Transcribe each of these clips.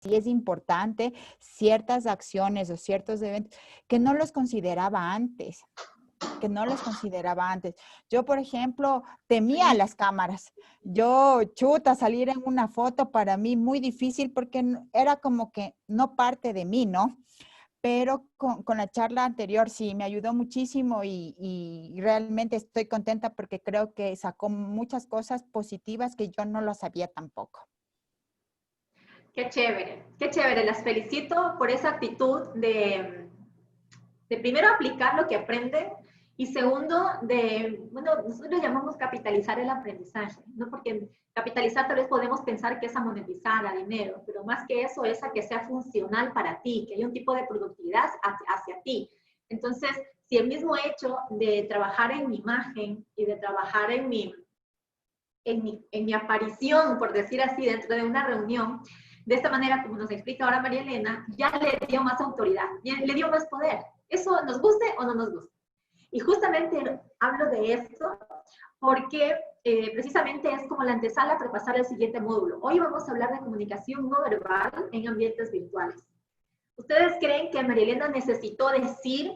sí es importante ciertas acciones o ciertos eventos que no los consideraba antes. Yo, por ejemplo, temía las cámaras. Yo, salir en una foto para mí muy difícil porque era como que no parte de mí, ¿no? Pero con la charla anterior sí, me ayudó muchísimo y realmente estoy contenta porque creo que sacó muchas cosas positivas que yo no lo sabía tampoco. Qué chévere, qué chévere. Las felicito por esa actitud de primero aplicar lo que aprenden y segundo bueno, nosotros llamamos capitalizar el aprendizaje, ¿no? Porque capitalizar tal vez podemos pensar que es a monetizar, a dinero, pero más que eso es a que sea funcional para ti, que haya un tipo de productividad hacia ti. Entonces, si el mismo hecho de trabajar en mi imagen y de trabajar en mi aparición, por decir así, dentro de una reunión, de esta manera, como nos explica ahora María Elena, ya le dio más autoridad, ya le dio más poder. Eso nos guste o no nos guste. Y justamente hablo de esto porque precisamente es como la antesala para pasar al siguiente módulo. Hoy vamos a hablar de comunicación no verbal en ambientes virtuales. ¿Ustedes creen que María Elena necesitó decir,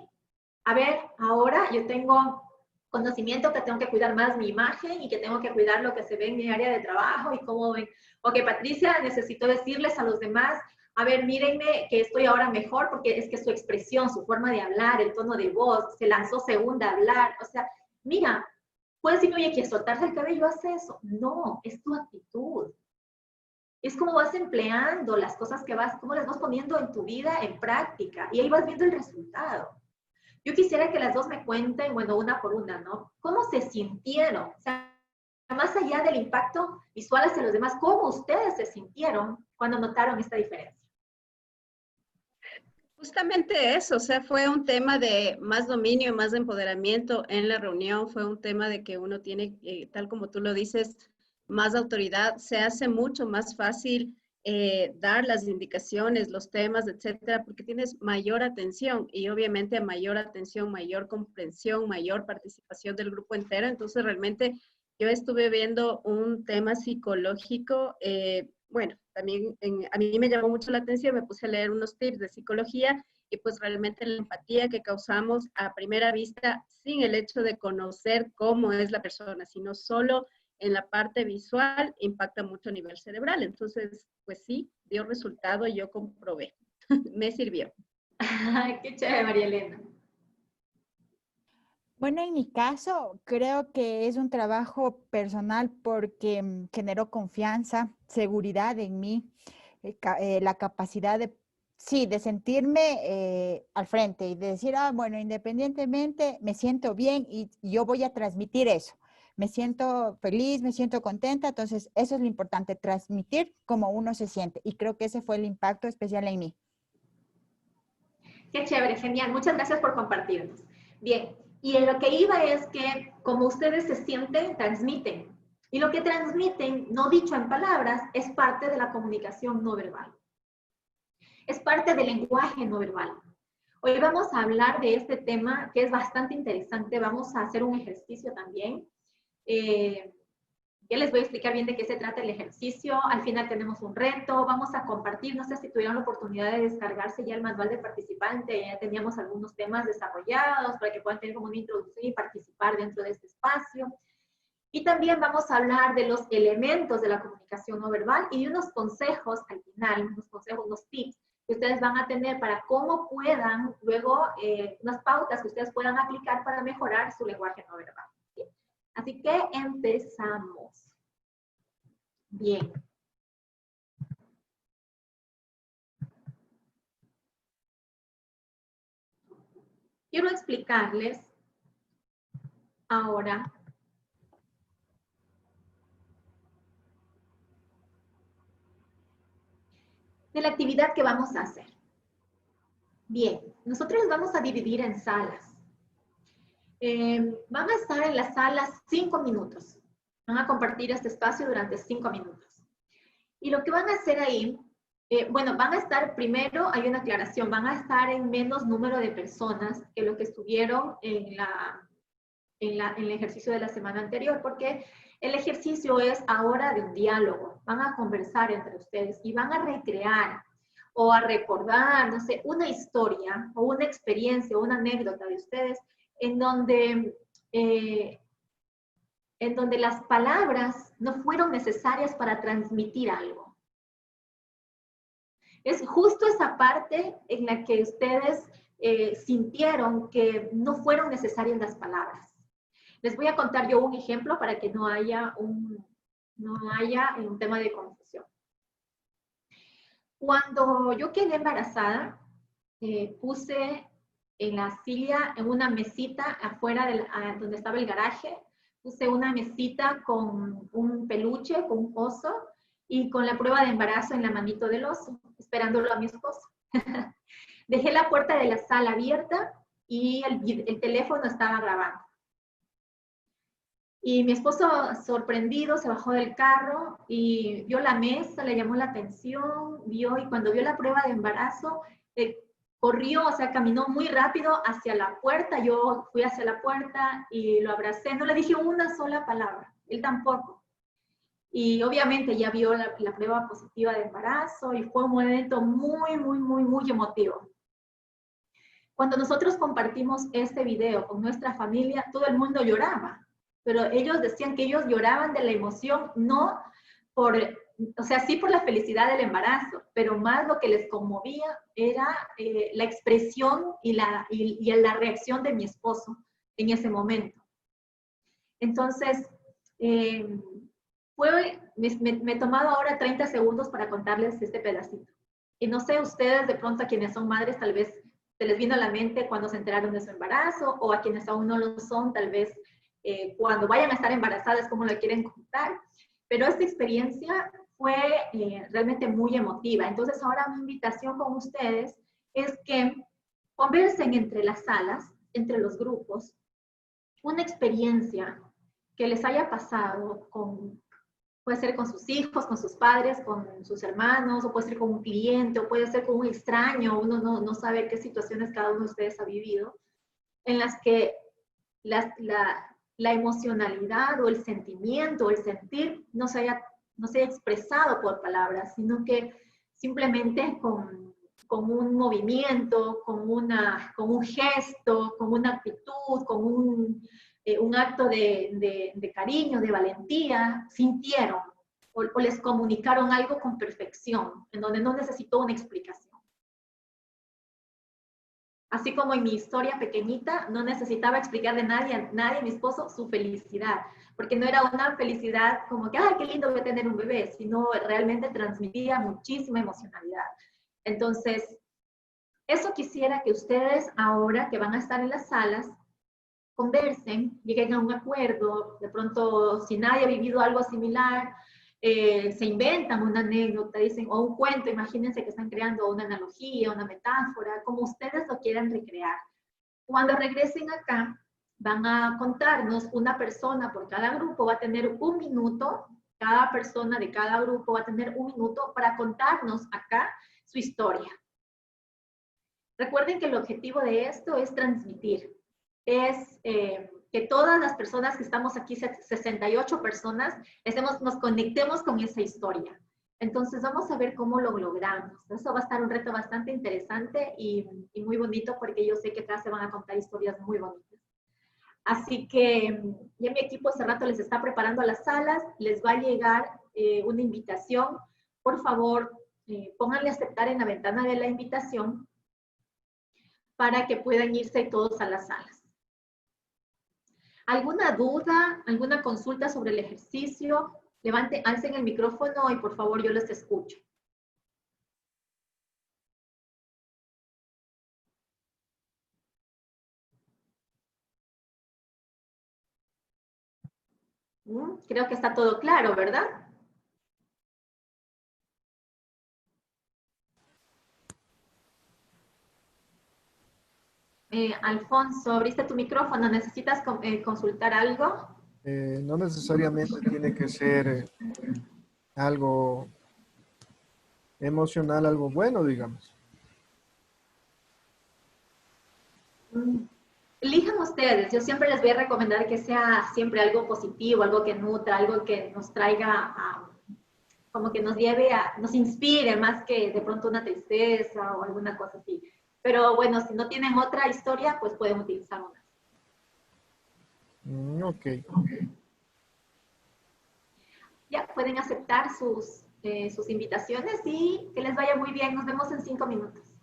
a ver, ahora yo tengo conocimiento que tengo que cuidar más mi imagen y que tengo que cuidar lo que se ve en mi área de trabajo y cómo ven? O que Patricia necesitó decirles a los demás, a ver, mírenme que estoy ahora mejor porque es que su expresión, su forma de hablar, el tono de voz, se lanzó segunda a hablar. O sea, mira, puedes decir, oye, que soltarse el cabello hace eso. No, es tu actitud. Es como vas empleando las cosas que vas, cómo las vas poniendo en tu vida en práctica y ahí vas viendo el resultado. Yo quisiera que las dos me cuenten, bueno, una por una, ¿no? ¿Cómo se sintieron? O sea, más allá del impacto visual hacia los demás, ¿cómo ustedes se sintieron cuando notaron esta diferencia? Justamente eso, o sea, fue un tema de más dominio y más empoderamiento en la reunión, fue un tema de que uno tiene, tal como tú lo dices, más autoridad, se hace mucho más fácil dar las indicaciones, los temas, etcétera, porque tienes mayor atención y obviamente mayor atención, mayor comprensión, mayor participación del grupo entero. Entonces, realmente yo estuve viendo un tema psicológico, bueno, también a mí me llamó mucho la atención, me puse a leer unos tips de psicología y pues realmente la empatía que causamos a primera vista sin el hecho de conocer cómo es la persona, sino solo en la parte visual impacta mucho a nivel cerebral. Entonces, pues sí, dio resultado y yo comprobé. Me sirvió. Qué chévere, María Elena. Bueno, en mi caso, creo que es un trabajo personal porque generó confianza, seguridad en mí, la capacidad de, sí, de sentirme al frente y de decir, bueno, independientemente, me siento bien y yo voy a transmitir eso. Me siento feliz, me siento contenta, entonces eso es lo importante, transmitir cómo uno se siente. Y creo que ese fue el impacto especial en mí. Qué chévere, genial. Muchas gracias por compartirnos. Bien, y en lo que iba es que como ustedes se sienten, transmiten. Y lo que transmiten, no dicho en palabras, es parte de la comunicación no verbal. Es parte del lenguaje no verbal. Hoy vamos a hablar de este tema que es bastante interesante. Vamos a hacer un ejercicio también. Ya les voy a explicar bien de qué se trata el ejercicio. Al final tenemos un reto. Vamos a compartir. No sé si tuvieron la oportunidad de descargarse ya el manual del participante. Ya teníamos algunos temas desarrollados para que puedan tener como una introducción y participar dentro de este espacio. Y también vamos a hablar de los elementos de la comunicación no verbal y de unos consejos al final, unos consejos, unos tips que ustedes van a tener para cómo puedan luego, unas pautas que ustedes puedan aplicar para mejorar su lenguaje no verbal. ¿Sí? Así que empezamos. Bien. Quiero explicarles ahora de la actividad que vamos a hacer. Bien, nosotros los vamos a dividir en salas. Van a estar en las salas 5 minutos. Van a compartir este espacio durante 5 minutos. Y lo que van a hacer ahí, bueno, van a estar, primero hay una aclaración, van a estar en menos número de personas que lo que estuvieron en el ejercicio de la semana anterior, porque el ejercicio es ahora de un diálogo. Van a conversar entre ustedes y van a recrear o a recordar, no sé, una historia o una experiencia o una anécdota de ustedes en eh, donde las palabras no fueron necesarias para transmitir algo. Es justo esa parte en la que ustedes sintieron que no fueron necesarias las palabras. Les voy a contar yo un ejemplo para que no haya un tema de confusión. Cuando yo quedé embarazada, puse en la silla, en una mesita afuera donde estaba el garaje, puse una mesita con un peluche, con un oso, y con la prueba de embarazo en la manito del oso, esperándolo a mi esposo. Dejé la puerta de la sala abierta y el teléfono estaba grabando. Y mi esposo, sorprendido, se bajó del carro y vio la mesa, le llamó la atención, y cuando vio la prueba de embarazo, corrió, o sea, caminó muy rápido hacia la puerta. Yo fui hacia la puerta y lo abracé. No le dije una sola palabra, él tampoco. Y obviamente ya vio la prueba positiva de embarazo y fue un momento muy, muy, muy, muy emotivo. Cuando nosotros compartimos este video con nuestra familia, todo el mundo lloraba. Pero ellos decían que ellos lloraban de la emoción, no por, o sea, sí por la felicidad del embarazo, pero más lo que les conmovía era la expresión y la reacción de mi esposo en ese momento. Entonces, me he tomado ahora 30 segundos para contarles este pedacito. Y no sé, ustedes de pronto a quienes son madres, tal vez se les vino a la mente cuando se enteraron de su embarazo, o a quienes aún no lo son, tal vez cuando vayan a estar embarazadas, cómo lo quieren contar. Pero esta experiencia fue realmente muy emotiva. Entonces ahora mi invitación con ustedes es que conversen entre las salas, entre los grupos, una experiencia que les haya pasado puede ser con sus hijos, con sus padres, con sus hermanos, o puede ser con un cliente, o puede ser con un extraño. Uno no sabe qué situaciones cada uno de ustedes ha vivido, en las que la emocionalidad o el sentimiento, el sentir, no se haya expresado por palabras, sino que simplemente con un movimiento, con un gesto, con una actitud, con un acto de cariño, de valentía, sintieron o les comunicaron algo con perfección, en donde no necesitó una explicación. Así como en mi historia pequeñita, no necesitaba explicar de nadie, mi esposo, su felicidad, porque no era una felicidad como que, ¡ay, qué lindo voy a tener un bebé!, sino realmente transmitía muchísima emocionalidad. Entonces, eso quisiera que ustedes ahora que van a estar en las salas, conversen, lleguen a un acuerdo. De pronto, si nadie ha vivido algo similar, se inventan una anécdota, dicen, o un cuento. Imagínense que están creando una analogía, una metáfora, como ustedes lo quieran recrear. Cuando regresen acá, van a contarnos, una persona por cada grupo va a tener un minuto, cada persona de cada grupo va a tener un minuto para contarnos acá su historia. Recuerden que el objetivo de esto es transmitir, es que todas las personas que estamos aquí, 68 personas, nos conectemos con esa historia. Entonces vamos a ver cómo lo logramos. Eso va a estar un reto bastante interesante y muy bonito, porque yo sé que atrás se van a contar historias muy bonitas. Así que ya mi equipo hace rato les está preparando las salas, les va a llegar una invitación. Por favor, pónganle aceptar en la ventana de la invitación para que puedan irse todos a las salas. ¿Alguna duda, alguna consulta sobre el ejercicio? Alcen el micrófono y por favor yo les escucho. Creo que está todo claro, ¿verdad? Alfonso, abriste tu micrófono. ¿Necesitas consultar algo? No necesariamente tiene que ser algo emocional, algo bueno, digamos. Elijan ustedes. Yo siempre les voy a recomendar que sea siempre algo positivo, algo que nutra, algo que nos traiga como que nos lleve a, nos inspire más que de pronto una tristeza o alguna cosa así. Pero bueno, si no tienen otra historia, pues pueden utilizar una. Ok. Ya pueden aceptar sus invitaciones y que les vaya muy bien. Nos vemos en 5 minutos.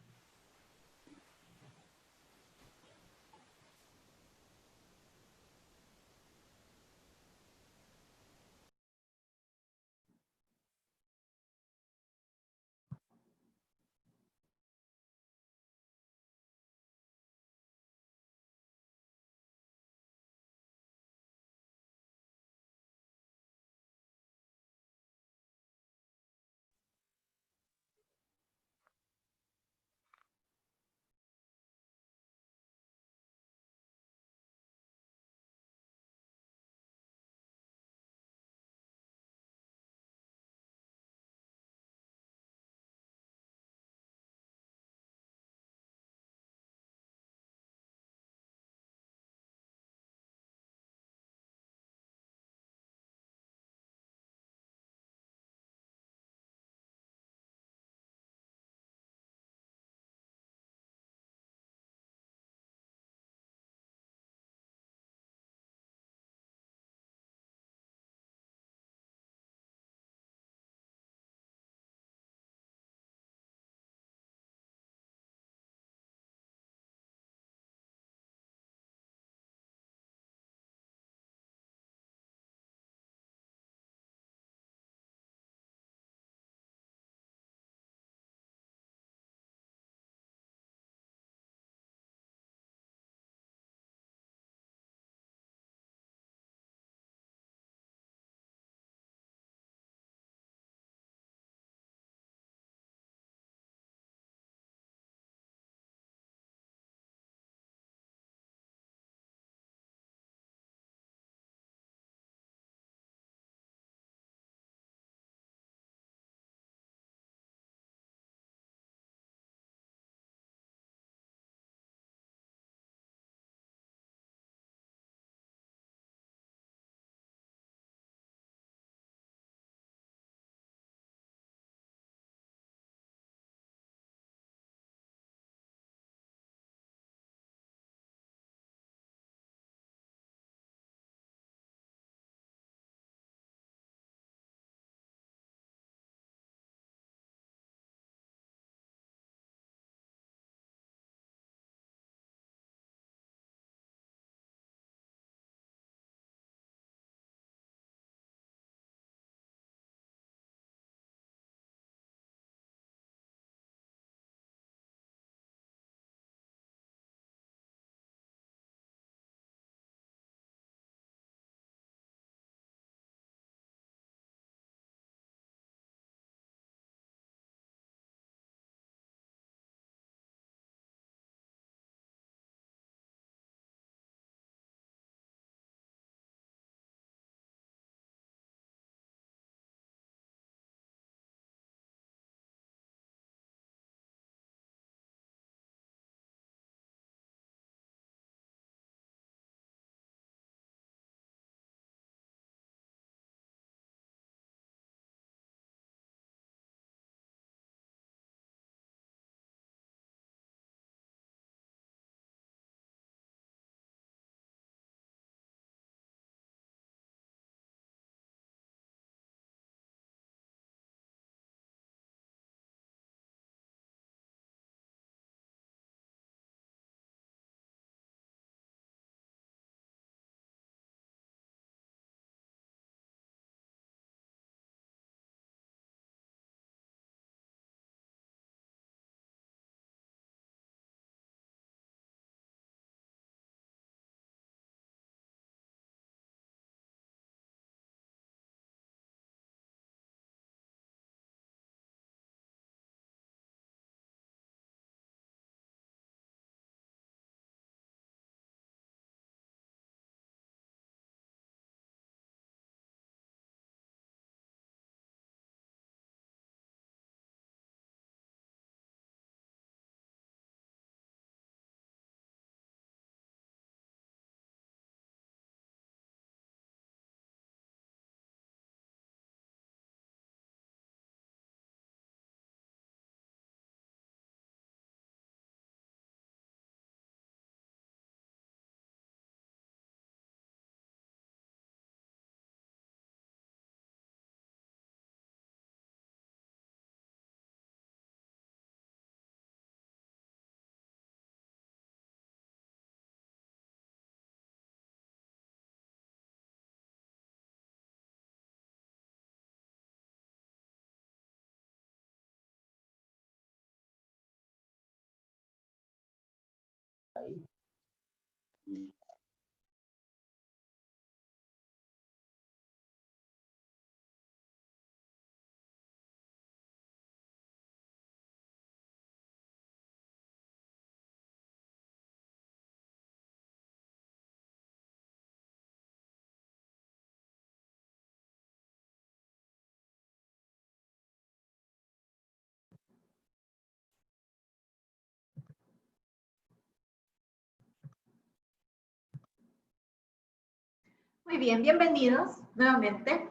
Muy bien, bienvenidos nuevamente.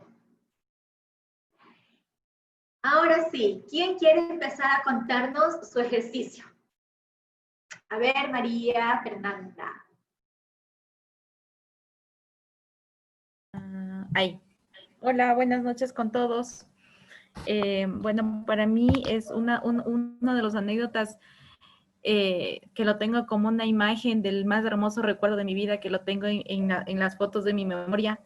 Ahora sí, ¿quién quiere empezar a contarnos su ejercicio? A ver, María Fernanda. Ahí. Hola, buenas noches con todos. Bueno, para mí es una de las anécdotas que lo tengo como una imagen del más hermoso recuerdo de mi vida, que lo tengo en las fotos de mi memoria.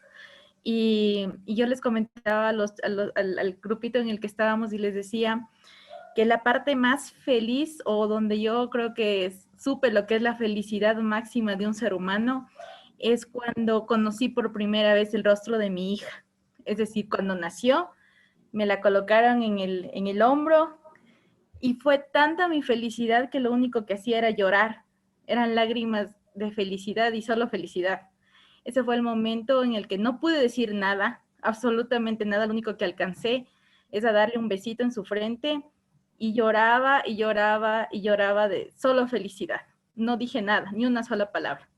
Y yo les comentaba al grupito en el que estábamos y les decía que la parte más feliz o donde yo creo que supe lo que es la felicidad máxima de un ser humano es cuando conocí por primera vez el rostro de mi hija. Es decir, cuando nació, me la colocaron en el hombro y fue tanta mi felicidad que lo único que hacía era llorar. Eran lágrimas de felicidad y solo felicidad. Ese fue el momento en el que no pude decir nada, absolutamente nada. Lo único que alcancé es a darle un besito en su frente y lloraba y lloraba y lloraba de solo felicidad. No dije nada, ni una sola palabra.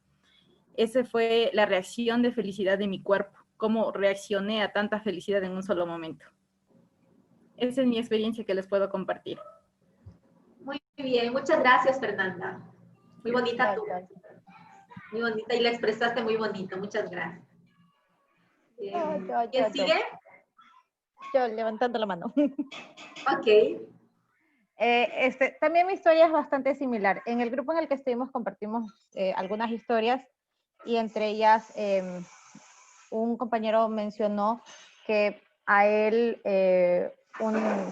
Esa fue la reacción de felicidad de mi cuerpo, cómo reaccioné a tanta felicidad en un solo momento. Esa es mi experiencia que les puedo compartir. Muy bien, muchas gracias, Fernanda. Muy bonita tú. Muy bonita y la expresaste muy bonito. Muchas gracias. ¿Quién sigue? Yo levantando la mano. Ok. También mi historia es bastante similar. En el grupo en el que estuvimos compartimos algunas historias y entre ellas un compañero mencionó que a él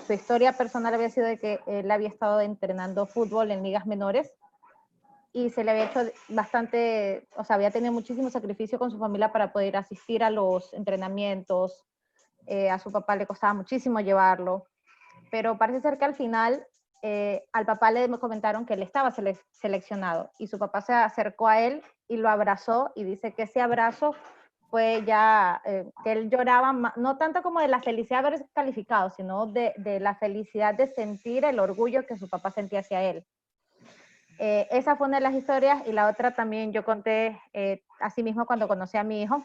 su historia personal había sido de que él había estado entrenando fútbol en ligas menores y se le había hecho bastante, o sea, había tenido muchísimo sacrificio con su familia para poder asistir a los entrenamientos. A su papá le costaba muchísimo llevarlo, pero parece ser que al final al papá le comentaron que él estaba seleccionado y su papá se acercó a él y lo abrazó y dice que ese abrazo fue ya, que él lloraba, no tanto como de la felicidad de haber calificado, sino de la felicidad de sentir el orgullo que su papá sentía hacia él. Esa fue una de las historias y la otra también yo conté así mismo cuando conocí a mi hijo.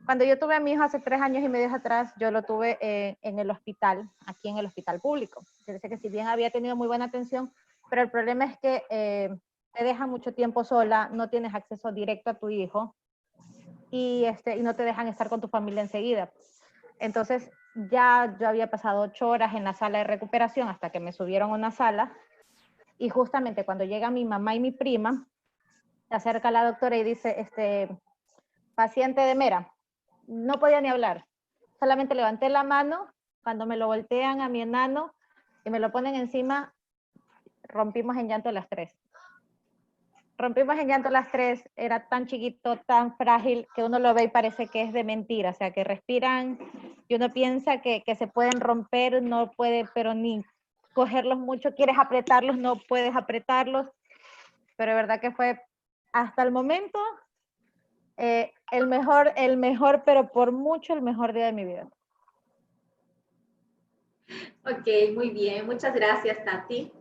Cuando yo tuve a mi hijo hace 3 años y medio atrás, yo lo tuve en el hospital, aquí en el hospital público. Dice que si bien había tenido muy buena atención, pero el problema es que te dejan mucho tiempo sola, no tienes acceso directo a tu hijo y no te dejan estar con tu familia enseguida. Entonces ya yo había pasado 8 horas en la sala de recuperación hasta que me subieron a una sala y justamente cuando llega mi mamá y mi prima, se acerca la doctora y dice, paciente de Mera. No podía ni hablar. Solamente levanté la mano, cuando me lo voltean a mi enano y me lo ponen encima, rompimos en llanto las 3. Rompimos en llanto las 3, era tan chiquito, tan frágil, que uno lo ve y parece que es de mentira, o sea, que respiran y uno piensa que se pueden romper, no puede, pero ni cogerlos mucho, quieres apretarlos, no puedes apretarlos, pero de verdad que fue hasta el momento el mejor, pero por mucho el mejor día de mi vida. Ok, muy bien. Muchas gracias, Tati.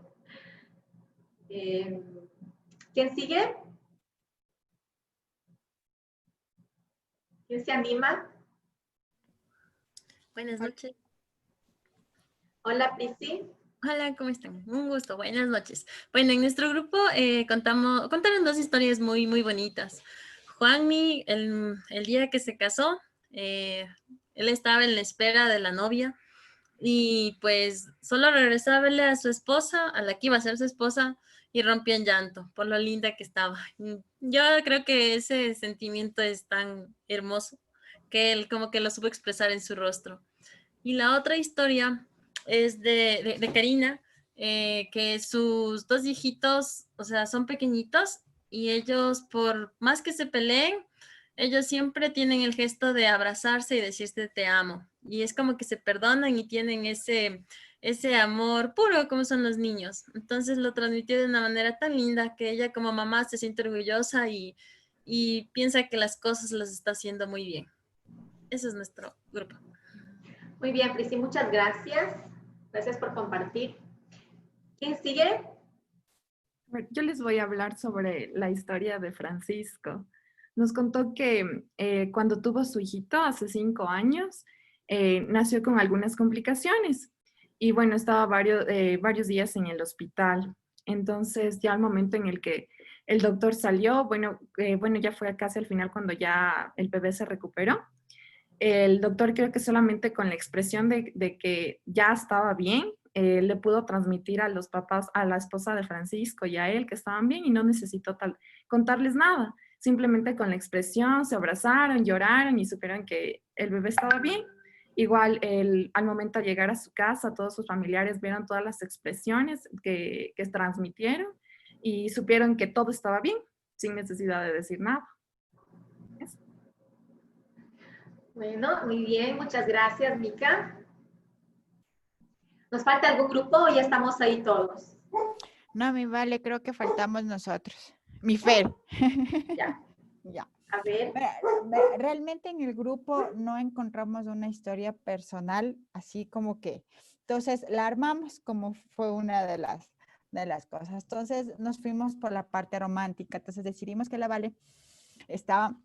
¿Quién sigue? ¿Quién se anima? Buenas noches. Hola, Prisi. Hola, ¿cómo están? Un gusto, buenas noches. Bueno, en nuestro grupo contaron 2 historias muy, muy bonitas. Juanmi, el día que se casó, él estaba en la espera de la novia y pues solo regresó a verle a su esposa, a la que iba a ser su esposa, y rompió en llanto por lo linda que estaba. Yo creo que ese sentimiento es tan hermoso que él como que lo supo expresar en su rostro. Y la otra historia es de Karina, que sus 2 hijitos, o sea, son pequeñitos y ellos, por más que se peleen, ellos siempre tienen el gesto de abrazarse y decirse te amo. Y es como que se perdonan y tienen ese amor puro como son los niños. Entonces lo transmitió de una manera tan linda que ella como mamá se siente orgullosa y piensa que las cosas las está haciendo muy bien. Ese es nuestro grupo. Muy bien, Prisi, muchas gracias. Gracias por compartir. ¿Quién sigue? Yo les voy a hablar sobre la historia de Francisco. Nos contó que cuando tuvo su hijito hace 5 años, nació con algunas complicaciones y bueno, estaba varios días en el hospital. Entonces ya al momento en el que el doctor salió, bueno, ya fue casi al final cuando ya el bebé se recuperó. El doctor creo que solamente con la expresión de que ya estaba bien, le pudo transmitir a los papás, a la esposa de Francisco y a él que estaban bien y no necesitó contarles nada. Simplemente con la expresión se abrazaron, lloraron y supieron que el bebé estaba bien. Igual al momento de llegar a su casa, todos sus familiares vieron todas las expresiones que transmitieron y supieron que todo estaba bien, sin necesidad de decir nada. Eso. Bueno, muy bien, muchas gracias, Mica. ¿Nos falta algún grupo o ya estamos ahí todos? No, mi Vale, creo que faltamos nosotros. Mi Fer. Ya. Ya. A ver. Realmente en el grupo no encontramos una historia personal, así como que, entonces la armamos como fue una de las cosas. Entonces nos fuimos por la parte romántica. Entonces decidimos que la Vale estaba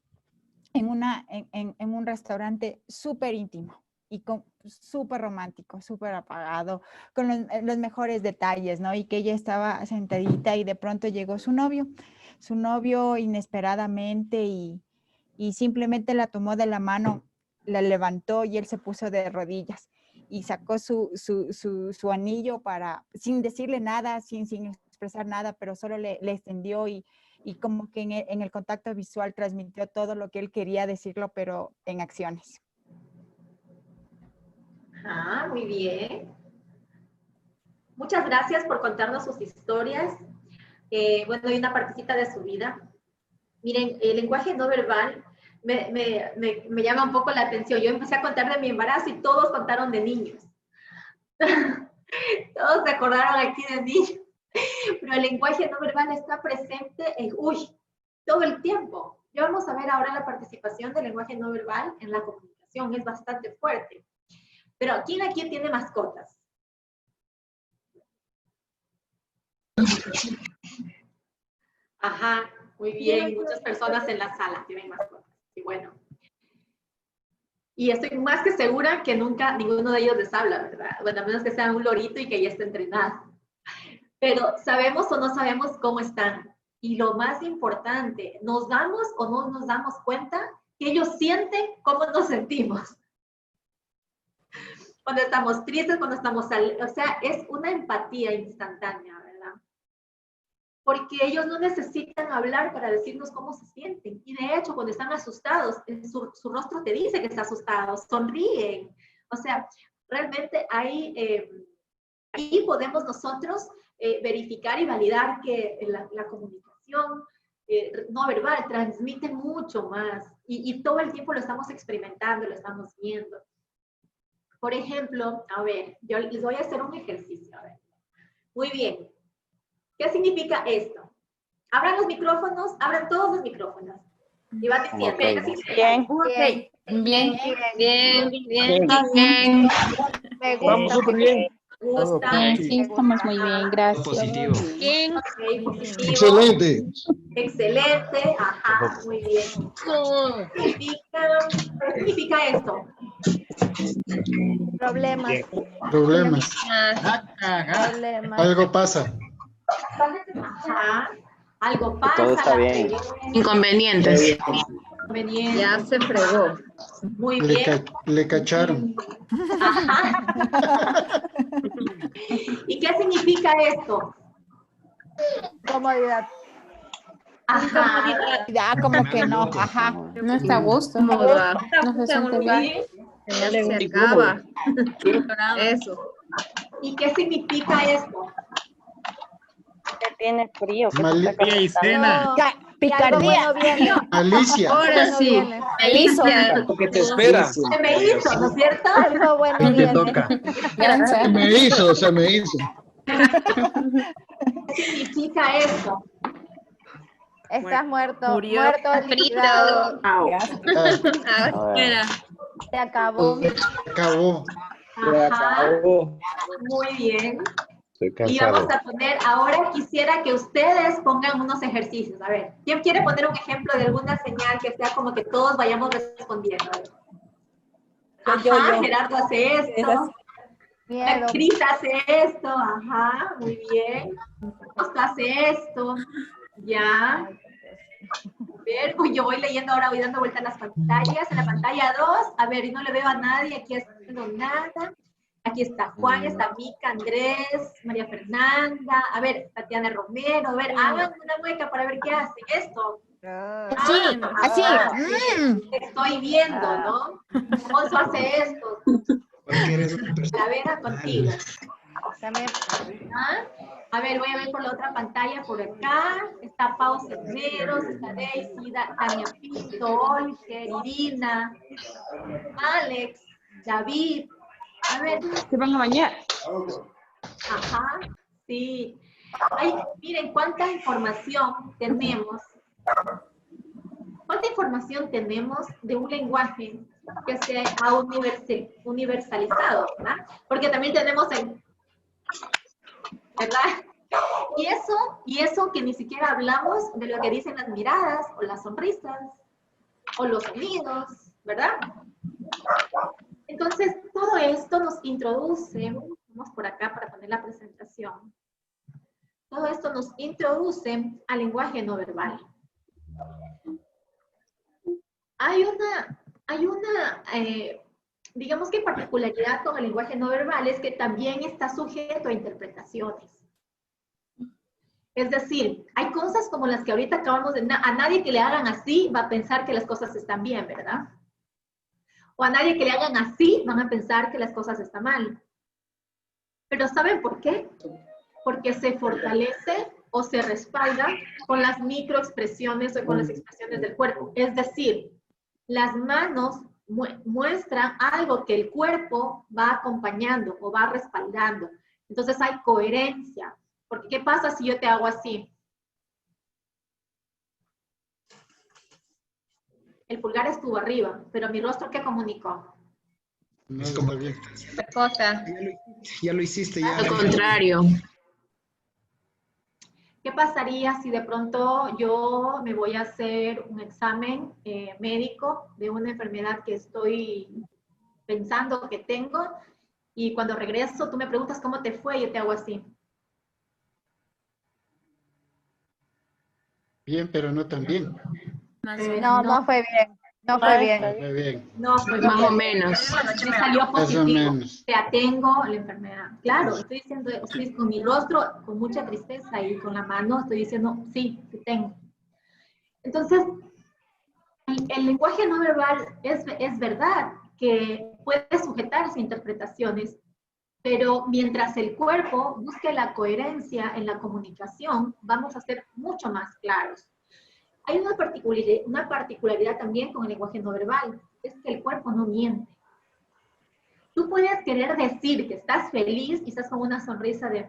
en un restaurante súper íntimo y súper romántico, súper apagado, con los mejores detalles, ¿no? Y que ella estaba sentadita y de pronto llegó su novio inesperadamente y simplemente la tomó de la mano, la levantó y él se puso de rodillas y sacó su anillo sin decirle nada, sin expresar nada, pero solo le extendió y como que en el contacto visual transmitió todo lo que él quería decirlo, pero en acciones. Ah, muy bien. Muchas gracias por contarnos sus historias. Bueno, y una partecita de su vida. Miren, el lenguaje no verbal me llama un poco la atención. Yo empecé a contar de mi embarazo y todos contaron de niños. Todos se acordaron aquí de niños. Pero el lenguaje no verbal está presente todo el tiempo. Ya vamos a ver ahora la participación del lenguaje no verbal en la comunicación. Es bastante fuerte. Pero ¿quién aquí tiene mascotas? Ajá, muy bien. Muchas personas en la sala tienen mascotas. Y bueno. Y estoy más que segura que nunca ninguno de ellos les habla, ¿verdad? Bueno, a menos que sea un lorito y que ya esté entrenado. Pero ¿sabemos o no sabemos cómo están? Y lo más importante, ¿nos damos o no nos damos cuenta que ellos sienten cómo nos sentimos? Cuando estamos tristes, cuando estamos... O sea, es una empatía instantánea, ¿verdad? Porque ellos no necesitan hablar para decirnos cómo se sienten. Y de hecho, cuando están asustados, su rostro te dice que está asustado, sonríen. O sea, realmente ahí podemos nosotros verificar y validar que la comunicación no verbal transmite mucho más. Y todo el tiempo lo estamos experimentando, lo estamos viendo. Por ejemplo, a ver, yo les voy a hacer un ejercicio. A ver. Muy bien. ¿Qué significa esto? Abran los micrófonos, abran todos los micrófonos. Y van diciendo. Bien. Bien. Bien. Bien. Me Vamos gusta. súper bien. Gusta. Sí, estamos muy bien, gracias. Positivo. Bien. Ok, positivo. Excelente. Excelente. Ajá, muy bien. ¿Qué significa esto? Problemas. Problemas. Problemas. Algo pasa. Ajá. Algo pasa. Todo está bien. Inconvenientes. Inconveniente. Ya se fregó. Muy bien. Le cacharon. Ajá. ¿Y qué significa esto? Comodidad. Ajá. Ya, como que no, ajá. No está a gusto. Cómoda. No se siente Muy bien. bien. Ya se acercaba. Eso. ¿Y qué significa esto? Tiene frío. Que Mali- se está calentando. No, Picardía. algo bueno viene. Alicia. Ahora Bueno sí. viene. Alicia. Lo que te espera. Se me hizo, ¿no es cierto? Algo bueno Ahí te viene. toca. Se me hizo, se me hizo. ¿Qué significa eso? Estás muerto, Murió. muerto, liquidado, Ah, Espera. se acabó. acabó. Se Ajá, acabó. muy bien. Estoy Y vamos cansado. a poner, ahora quisiera que ustedes pongan unos ejercicios. A ver, ¿quién quiere poner un ejemplo de alguna señal que sea como que todos vayamos respondiendo? A ver. Ajá, Gerardo hace esto. Miedo. Cris hace esto, ajá, muy bien. Costa hace esto, ya. A ver, uy, yo voy leyendo ahora, voy dando vuelta a las pantallas. En la pantalla 2, a ver, y no le veo a nadie, aquí no viendo nada. Aquí está Juan, está Mica, Andrés, María Fernanda, a ver, Tatiana Romero, a ver, hagan una mueca para ver qué hacen. Esto. Así, así. Estoy viendo, ¿no? Alfonso hace esto. Porque eres una persona. La Vera contigo. También. ¿Ah? A ver, voy a ver por la otra pantalla, por acá. Está Pau Cisneros, está Daisy, Tania Pinto, Olger, Irina, Alex, David. A ver. Se van a bañar. Ajá, sí. Ay, miren cuánta información tenemos. ¿Cuánta información tenemos de un lenguaje que se ha universalizado, ¿verdad? Porque también tenemos el, ¿verdad? Y eso que ni siquiera hablamos de lo que dicen las miradas, o las sonrisas, o los sonidos, ¿verdad? Entonces, todo esto nos introduce, vamos por acá para poner la presentación, todo esto nos introduce al lenguaje no verbal. Hay una digamos que particularidad con el lenguaje no verbal es que también está sujeto a interpretaciones. Es decir, hay cosas como las que ahorita acabamos de... A nadie que le hagan así va a pensar que las cosas están bien, ¿verdad? O a nadie que le hagan así van a pensar que las cosas están mal. Pero ¿saben por qué? Porque se fortalece o se respalda con las microexpresiones o con las expresiones del cuerpo. Es decir, las manos muestran algo que el cuerpo va acompañando o va respaldando. Entonces hay coherencia. Porque ¿qué pasa si yo te hago así? El pulgar estuvo arriba, pero mi rostro, ¿qué comunicó? No, está bien. Cosa. Ya lo hiciste, ya. Al contrario. ¿Qué pasaría si de pronto yo me voy a hacer un examen médico de una enfermedad que estoy pensando que tengo y cuando regreso tú me preguntas cómo te fue y yo te hago así? Bien, pero no tan bien. No fue bien. No fue bien. No fue bien. No, fue Más bien. o menos. Me salió Más o positivo. menos. Te tengo la enfermedad. Claro, estoy diciendo, estoy con mi rostro con mucha tristeza y con la mano estoy diciendo, sí, sí tengo. Entonces, el lenguaje no verbal es verdad que puede sujetarse a interpretaciones, pero mientras el cuerpo busque la coherencia en la comunicación, vamos a ser mucho más claros. Hay una particularidad también con el lenguaje no verbal, es que el cuerpo no miente. Tú puedes querer decir que estás feliz y estás con una sonrisa de...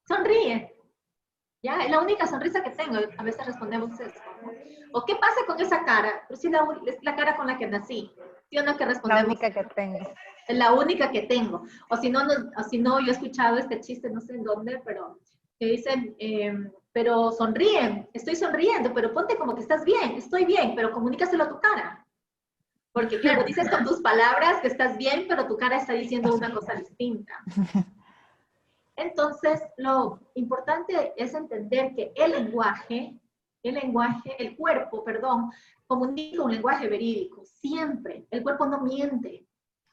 Sonríe. Ya, es la única sonrisa que tengo. A veces respondemos eso. ¿O qué pasa con esa cara? Pero si es la cara con la que nací. ¿Sí o no que respondemos? La única que tengo. Es la única que tengo. O si no, yo he escuchado este chiste, no sé en dónde, pero que dicen, pero sonríen, estoy sonriendo, pero ponte como que estás bien, estoy bien, pero comunícaselo a tu cara. Porque claro, dices con tus palabras que estás bien, pero tu cara está diciendo una cosa distinta. Entonces, lo importante es entender que el cuerpo, comunica un lenguaje verídico, siempre. El cuerpo no miente.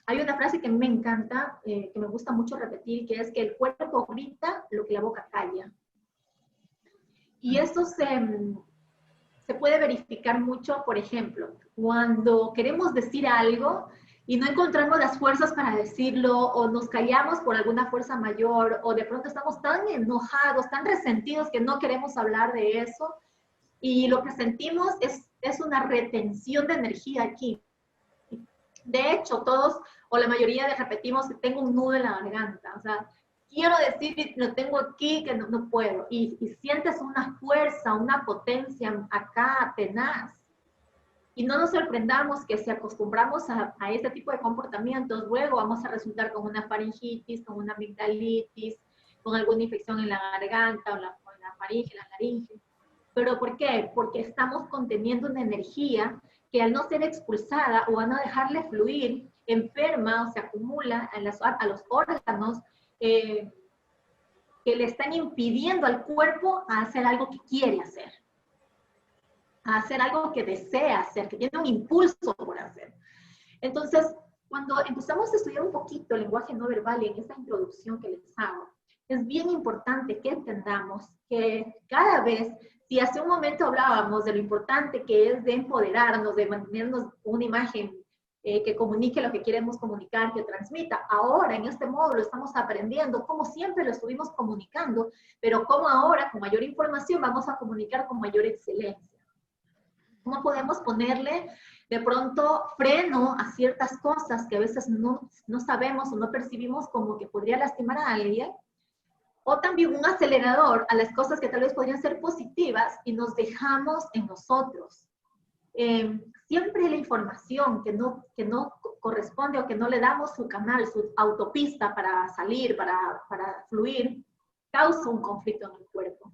Hay una frase que me encanta, que me gusta mucho repetir, que es que el cuerpo grita lo que la boca calla. Y esto se puede verificar mucho, por ejemplo, cuando queremos decir algo y no encontramos las fuerzas para decirlo, o nos callamos por alguna fuerza mayor, o de pronto estamos tan enojados, tan resentidos que no queremos hablar de eso, y lo que sentimos es una retención de energía aquí. De hecho, todos, o la mayoría de repetimos que tengo un nudo en la garganta, o sea, quiero decir, lo tengo aquí, que no puedo, y sientes una fuerza, una potencia acá tenaz. Y no nos sorprendamos que si acostumbramos a este tipo de comportamientos, luego vamos a resultar con una faringitis, con una amigdalitis, con alguna infección en la garganta, o en la faringe, la laringe. ¿Pero por qué? Porque estamos conteniendo una energía que al no ser expulsada o a no dejarle fluir, enferma o se acumula a los órganos que le están impidiendo al cuerpo a hacer algo que quiere hacer, a hacer algo que desea hacer, que tiene un impulso por hacer. Entonces, cuando empezamos a estudiar un poquito el lenguaje no verbal y en esta introducción que les hago, es bien importante que entendamos que cada vez, si hace un momento hablábamos de lo importante que es de empoderarnos, de mantenernos una imagen que comunique lo que queremos comunicar, que transmita, ahora en este módulo estamos aprendiendo, como siempre lo estuvimos comunicando, pero como ahora con mayor información vamos a comunicar con mayor excelencia. ¿Cómo podemos ponerle de pronto freno a ciertas cosas que a veces no sabemos o no percibimos como que podría lastimar a alguien? O también un acelerador a las cosas que tal vez podrían ser positivas y nos dejamos en nosotros. Siempre la información que no corresponde o que no le damos su canal, su autopista para salir, para fluir, causa un conflicto en el cuerpo.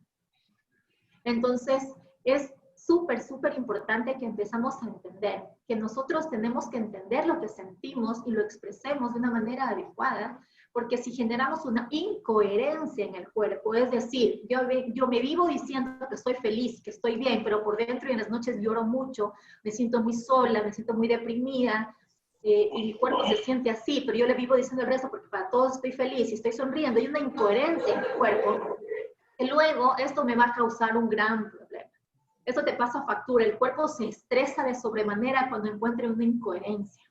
Entonces, es súper importante que empezamos a entender que nosotros tenemos que entender lo que sentimos y lo expresemos de una manera adecuada, porque si generamos una incoherencia en el cuerpo, es decir, yo me vivo diciendo que estoy feliz, que estoy bien, pero por dentro y en las noches lloro mucho, me siento muy sola, me siento muy deprimida, y mi cuerpo se siente así, pero yo le vivo diciendo el resto porque para todos estoy feliz y estoy sonriendo, hay una incoherencia en mi cuerpo, y luego esto me va a causar un gran problema. Esto te pasa factura, el cuerpo se estresa de sobremanera cuando encuentra una incoherencia.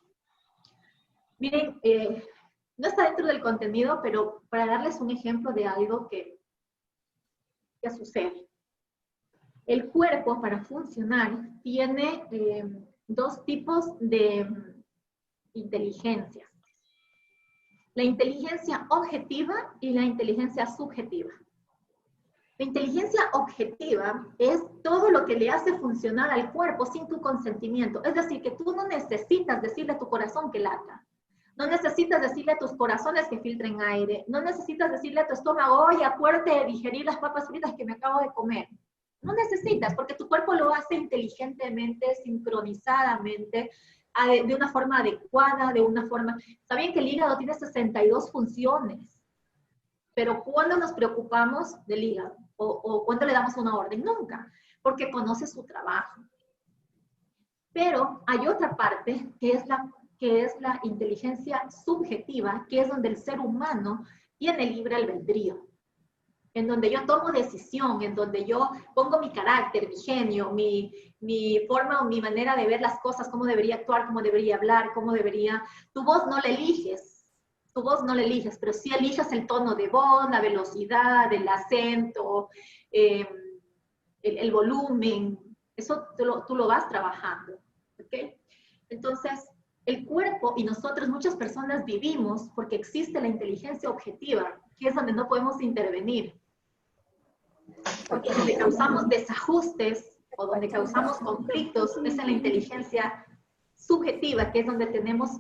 Miren, no está dentro del contenido, pero para darles un ejemplo de algo que sucede. El cuerpo, para funcionar, tiene dos tipos de inteligencia. La inteligencia objetiva y la inteligencia subjetiva. La inteligencia objetiva es todo lo que le hace funcionar al cuerpo sin tu consentimiento. Es decir, que tú no necesitas decirle a tu corazón que lata. No necesitas decirle a tus corazones que filtren aire. No necesitas decirle a tu estómago, oye, acuérdate de digerir las papas fritas que me acabo de comer. No necesitas, porque tu cuerpo lo hace inteligentemente, sincronizadamente, de una forma adecuada, de una forma... ¿Saben que el hígado tiene 62 funciones? Pero ¿cuándo nos preocupamos del hígado? ¿O cuándo le damos una orden? Nunca, porque conoce su trabajo. Pero hay otra parte que es la inteligencia subjetiva, que es donde el ser humano tiene libre albedrío, en donde yo tomo decisión, en donde yo pongo mi carácter, mi genio, mi forma o mi manera de ver las cosas, cómo debería actuar, cómo debería hablar, cómo debería... Tu voz no la eliges, pero sí eliges el tono de voz, la velocidad, el acento, el volumen, eso tú lo vas trabajando, ¿ok? Entonces, el cuerpo y nosotros, muchas personas vivimos porque existe la inteligencia objetiva, que es donde no podemos intervenir. Porque donde causamos desajustes o donde causamos conflictos es en la inteligencia subjetiva, que es donde tenemos,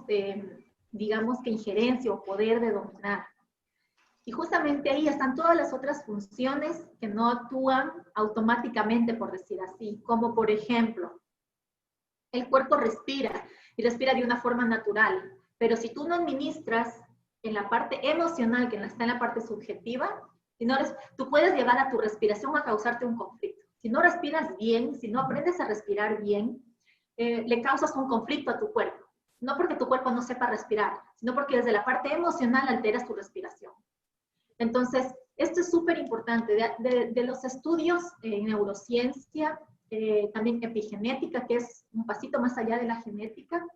digamos que injerencia o poder de dominar. Y justamente ahí están todas las otras funciones que no actúan automáticamente, por decir así, como por ejemplo, el cuerpo respira y respira de una forma natural, pero si tú no administras en la parte emocional, que está en la parte subjetiva, tú puedes llevar a tu respiración a causarte un conflicto. Si no respiras bien, si no aprendes a respirar bien, le causas un conflicto a tu cuerpo. No porque tu cuerpo no sepa respirar, sino porque desde la parte emocional alteras tu respiración. Entonces, esto es súper importante. De los estudios en neurociencia, también epigenética, que es un pasito más allá de la genética,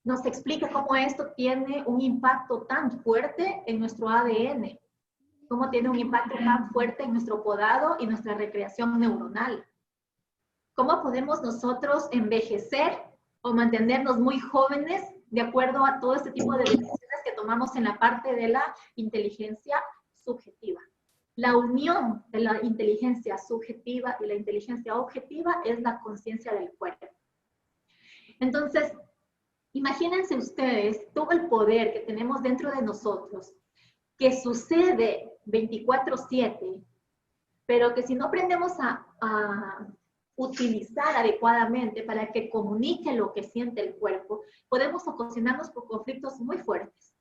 nos explica cómo esto tiene un impacto tan fuerte en nuestro ADN, cómo tiene un impacto tan fuerte en nuestro podado y nuestra recreación neuronal. Cómo podemos nosotros envejecer o mantenernos muy jóvenes de acuerdo a todo este tipo de decisiones que tomamos en la parte de la inteligencia subjetiva. La unión de la inteligencia subjetiva y la inteligencia objetiva es la conciencia del cuerpo. Entonces, imagínense ustedes todo el poder que tenemos dentro de nosotros, que sucede 24/7, pero que si no aprendemos a utilizar adecuadamente para que comunique lo que siente el cuerpo, podemos ocasionarnos por conflictos muy fuertes.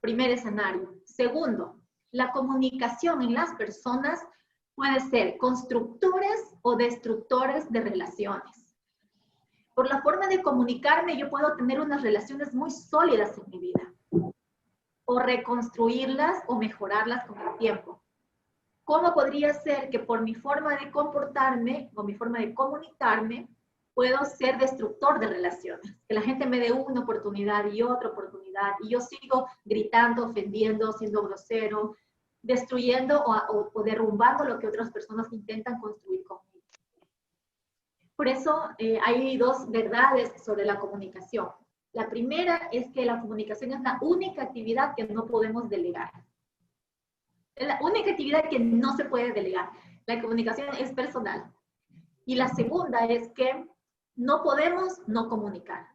Primer escenario. Segundo, la comunicación en las personas puede ser constructores o destructores de relaciones. Por la forma de comunicarme, yo puedo tener unas relaciones muy sólidas en mi vida, o reconstruirlas o mejorarlas con el tiempo. ¿Cómo podría ser que por mi forma de comportarme o mi forma de comunicarme puedo ser destructor de relaciones? Que la gente me dé una oportunidad y otra oportunidad y yo sigo gritando, ofendiendo, siendo grosero, destruyendo o derrumbando lo que otras personas intentan construir conmigo. Por eso hay dos verdades sobre la comunicación. La primera es que la comunicación es la única actividad que no podemos delegar. Es la única actividad que no se puede delegar. La comunicación es personal. Y la segunda es que no podemos no comunicar.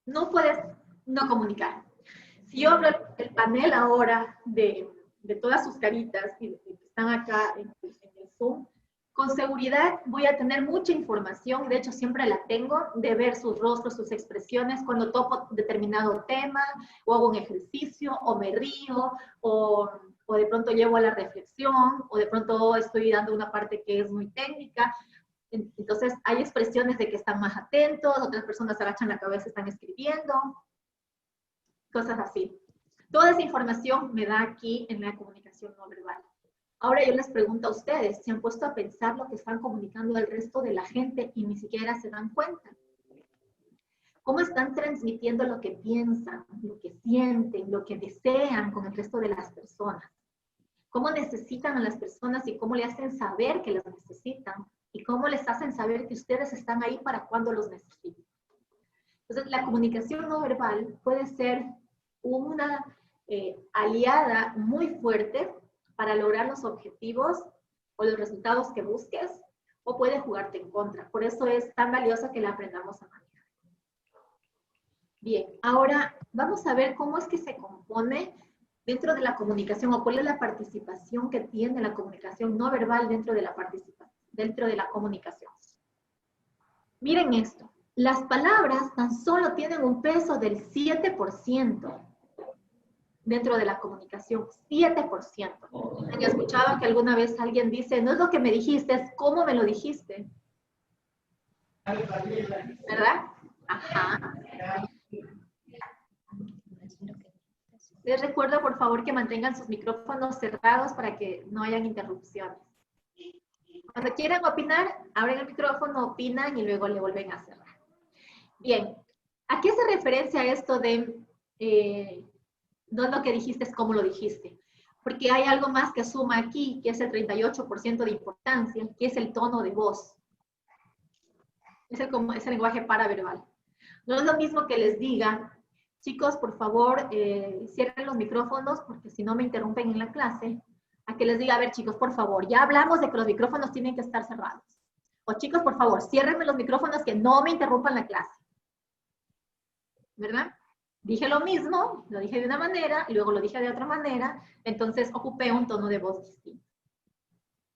No puedes no comunicar. Si yo abro el panel ahora de todas sus caritas que están acá en el Zoom, con seguridad voy a tener mucha información, de hecho siempre la tengo, de ver sus rostros, sus expresiones, cuando toco determinado tema, o hago un ejercicio, o me río, o de pronto llevo a la reflexión, o de pronto estoy dando una parte que es muy técnica. Entonces hay expresiones de que están más atentos, otras personas agachan la cabeza, están escribiendo, cosas así. Toda esa información me da aquí en la comunicación no verbal. Ahora yo les pregunto a ustedes, ¿se han puesto a pensar lo que están comunicando al resto de la gente y ni siquiera se dan cuenta? ¿Cómo están transmitiendo lo que piensan, lo que sienten, lo que desean con el resto de las personas? ¿Cómo necesitan a las personas y cómo le hacen saber que las necesitan? ¿Y cómo les hacen saber que ustedes están ahí para cuando los necesiten? Entonces, la comunicación no verbal puede ser una aliada muy fuerte para lograr los objetivos o los resultados que busques, o puede jugarte en contra. Por eso es tan valiosa que la aprendamos a manejar. Bien, ahora vamos a ver cómo es que se compone dentro de la comunicación, o cuál es la participación que tiene la comunicación no verbal dentro de la comunicación. Miren esto, las palabras tan solo tienen un peso del 7%. Dentro de la comunicación, 7%. ¿Han escuchado que alguna vez alguien dice, no es lo que me dijiste, es cómo me lo dijiste? ¿Verdad? Ajá. Les recuerdo, por favor, que mantengan sus micrófonos cerrados para que no hayan interrupciones. Cuando quieran opinar, abren el micrófono, opinan y luego le vuelven a cerrar. Bien, ¿a qué hace referencia esto de... no es lo que dijiste, es cómo lo dijiste? Porque hay algo más que suma aquí, que es el 38% de importancia, que es el tono de voz. Es el lenguaje paraverbal. No es lo mismo que les diga, chicos, por favor, cierren los micrófonos, porque si no me interrumpen en la clase, a que les diga, a ver, chicos, por favor, ya hablamos de que los micrófonos tienen que estar cerrados. O chicos, por favor, ciérrenme los micrófonos, que no me interrumpan la clase. ¿Verdad? Dije lo mismo, lo dije de una manera, y luego lo dije de otra manera, entonces ocupé un tono de voz distinto.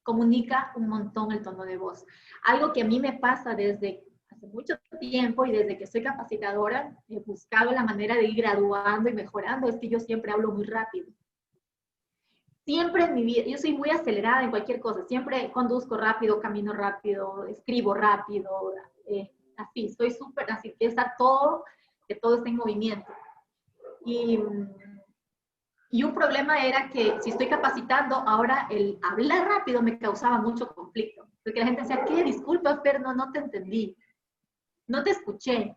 Comunica un montón el tono de voz. Algo que a mí me pasa desde hace mucho tiempo y desde que soy capacitadora, he buscado la manera de ir graduando y mejorando, es que yo siempre hablo muy rápido. Siempre en mi vida, yo soy muy acelerada en cualquier cosa, siempre conduzco rápido, camino rápido, escribo rápido, así, soy súper, así que está todo... que todo está en movimiento. Y un problema era que si estoy capacitando, ahora el hablar rápido me causaba mucho conflicto. Porque la gente decía, ¿qué? Disculpa, pero no te entendí. No te escuché.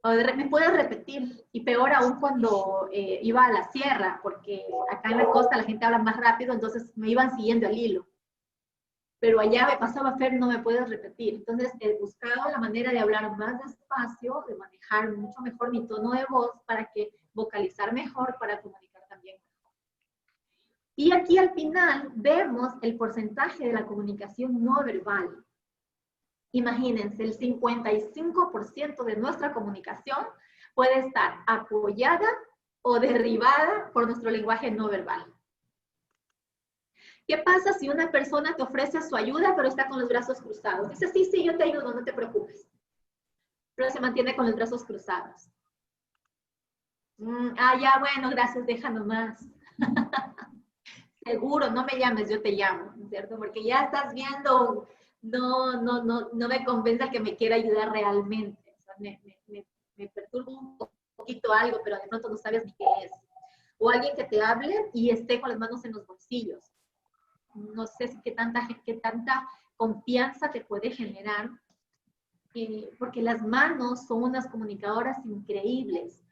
me puedes repetir. Y peor aún cuando iba a la sierra, porque acá en la costa la gente habla más rápido, entonces me iban siguiendo al hilo. Pero allá me pasaba, Fer, no me puedes repetir. Entonces he buscado la manera de hablar más despacio, de manejar mucho mejor mi tono de voz para que vocalizar mejor, para comunicar también mejor. Y aquí al final vemos el porcentaje de la comunicación no verbal. Imagínense, el 55% de nuestra comunicación puede estar apoyada o derribada por nuestro lenguaje no verbal. ¿Qué pasa si una persona te ofrece su ayuda, pero está con los brazos cruzados? Dice, sí, sí, yo te ayudo, no te preocupes. Pero se mantiene con los brazos cruzados. Ya, bueno, gracias, deja nomás. Seguro, no me llames, yo te llamo, ¿cierto? Porque ya estás viendo, no me convence que me quiera ayudar realmente. O sea, me perturba un poquito algo, pero de pronto no sabes ni qué es. O alguien que te hable y esté con las manos en los bolsillos. No sé qué tanta confianza te puede generar, porque las manos son unas comunicadoras increíbles.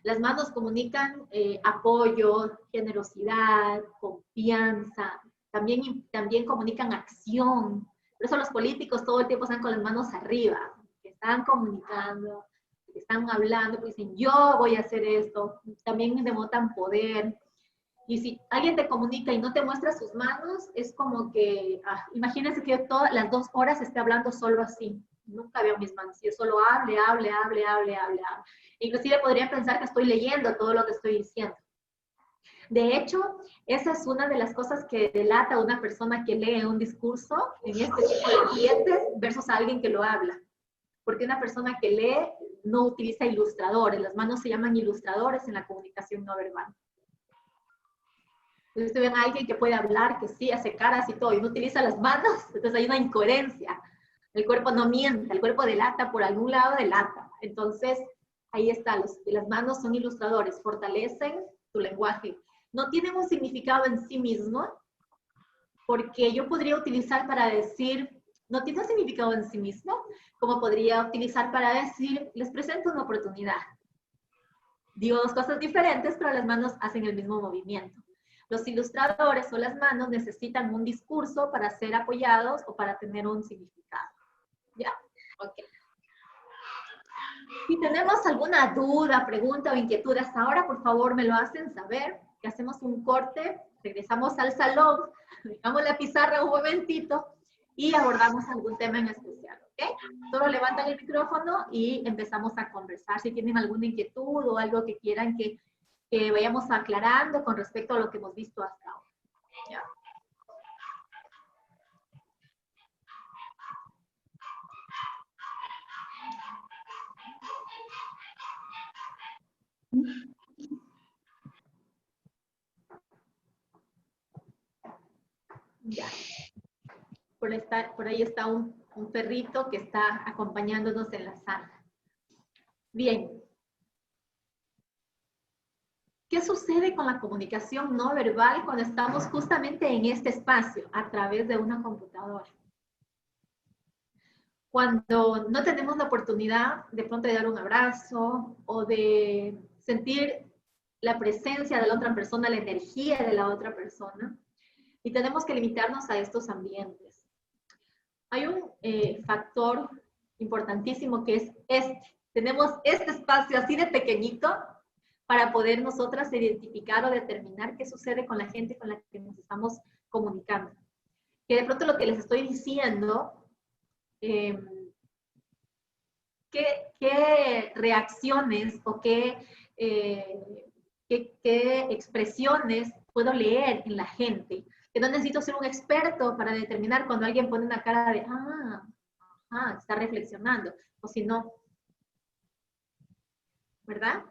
Las manos comunican apoyo, generosidad, confianza, también comunican acción. Por eso los políticos todo el tiempo están con las manos arriba, que están comunicando, que están hablando, que dicen yo voy a hacer esto, también denotan poder. Y si alguien te comunica y no te muestra sus manos, es como que, imagínense que yo todas las 2 horas esté hablando solo así. Nunca veo mis manos. Yo solo hable. Inclusive podría pensar que estoy leyendo todo lo que estoy diciendo. De hecho, esa es una de las cosas que delata a una persona que lee un discurso en este tipo de ambientes versus a alguien que lo habla. Porque una persona que lee no utiliza ilustradores. Las manos se llaman ilustradores en la comunicación no verbal. Entonces, si ven a alguien que puede hablar, que sí, hace caras y todo, y no utiliza las manos, entonces hay una incoherencia. El cuerpo no miente, el cuerpo delata, por algún lado delata. Entonces, ahí está, las manos son ilustradores, fortalecen tu lenguaje. No tienen un significado en sí mismo, porque yo podría utilizar para decir, no tiene un significado en sí mismo, como podría utilizar para decir, les presento una oportunidad. Digo 2 cosas diferentes, pero las manos hacen el mismo movimiento. Los ilustradores o las manos necesitan un discurso para ser apoyados o para tener un significado. ¿Ya? Ok. Si tenemos alguna duda, pregunta o inquietud hasta ahora, por favor me lo hacen saber. Que hacemos un corte, regresamos al salón, dejamos la pizarra un momentito y abordamos algún tema en especial. ¿Ok? Solo levantan el micrófono y empezamos a conversar. Si tienen alguna inquietud o algo que quieran que vayamos aclarando con respecto a lo que hemos visto hasta ahora. ¿Ya? Ya. Por ahí está un perrito que está acompañándonos en la sala. Bien. ¿Qué sucede con la comunicación no verbal cuando estamos justamente en este espacio, a través de una computadora? Cuando no tenemos la oportunidad de pronto de dar un abrazo o de sentir la presencia de la otra persona, la energía de la otra persona, y tenemos que limitarnos a estos ambientes. Hay un factor importantísimo que es este. Tenemos este espacio así de pequeñito para poder nosotras identificar o determinar qué sucede con la gente con la que nos estamos comunicando. Que de pronto lo que les estoy diciendo, qué reacciones o qué expresiones puedo leer en la gente. Que no necesito ser un experto para determinar cuando alguien pone una cara de, está reflexionando, o si no, ¿verdad?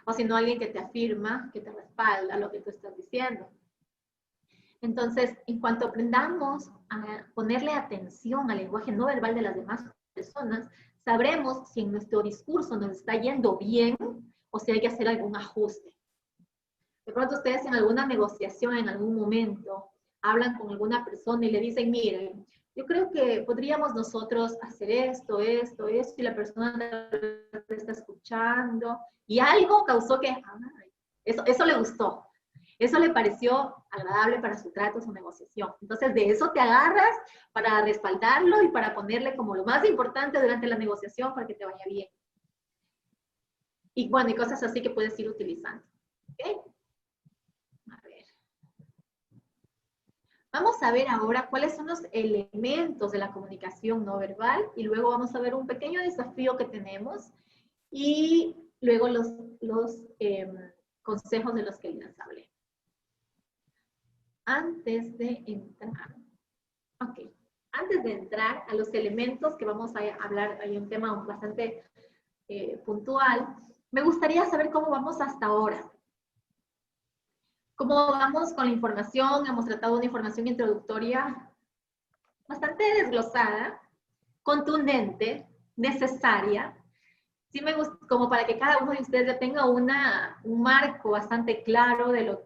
O si no, alguien que te afirma, que te respalda lo que tú estás diciendo. Entonces, en cuanto aprendamos a ponerle atención al lenguaje no verbal de las demás personas, sabremos si en nuestro discurso nos está yendo bien o si hay que hacer algún ajuste. De pronto ustedes en alguna negociación, en algún momento, hablan con alguna persona y le dicen, miren, yo creo que podríamos nosotros hacer esto, esto, esto, y la persona te está escuchando, y algo causó que, eso le gustó, eso le pareció agradable para su trato, su negociación. Entonces, de eso te agarras para respaldarlo y para ponerle como lo más importante durante la negociación para que te vaya bien. Y bueno, y cosas así que puedes ir utilizando. ¿Ok? A ver. Vamos a ver ahora cuáles son los elementos de la comunicación no verbal y luego vamos a ver un pequeño desafío que tenemos y luego los consejos de los que les hablé. Antes de entrar, antes de entrar a los elementos que vamos a hablar, hay un tema bastante puntual, me gustaría saber cómo vamos hasta ahora. ¿Cómo vamos con la información? Hemos tratado una información introductoria bastante desglosada, contundente, necesaria. Sí me gusta, como para que cada uno de ustedes ya tenga un marco bastante claro de lo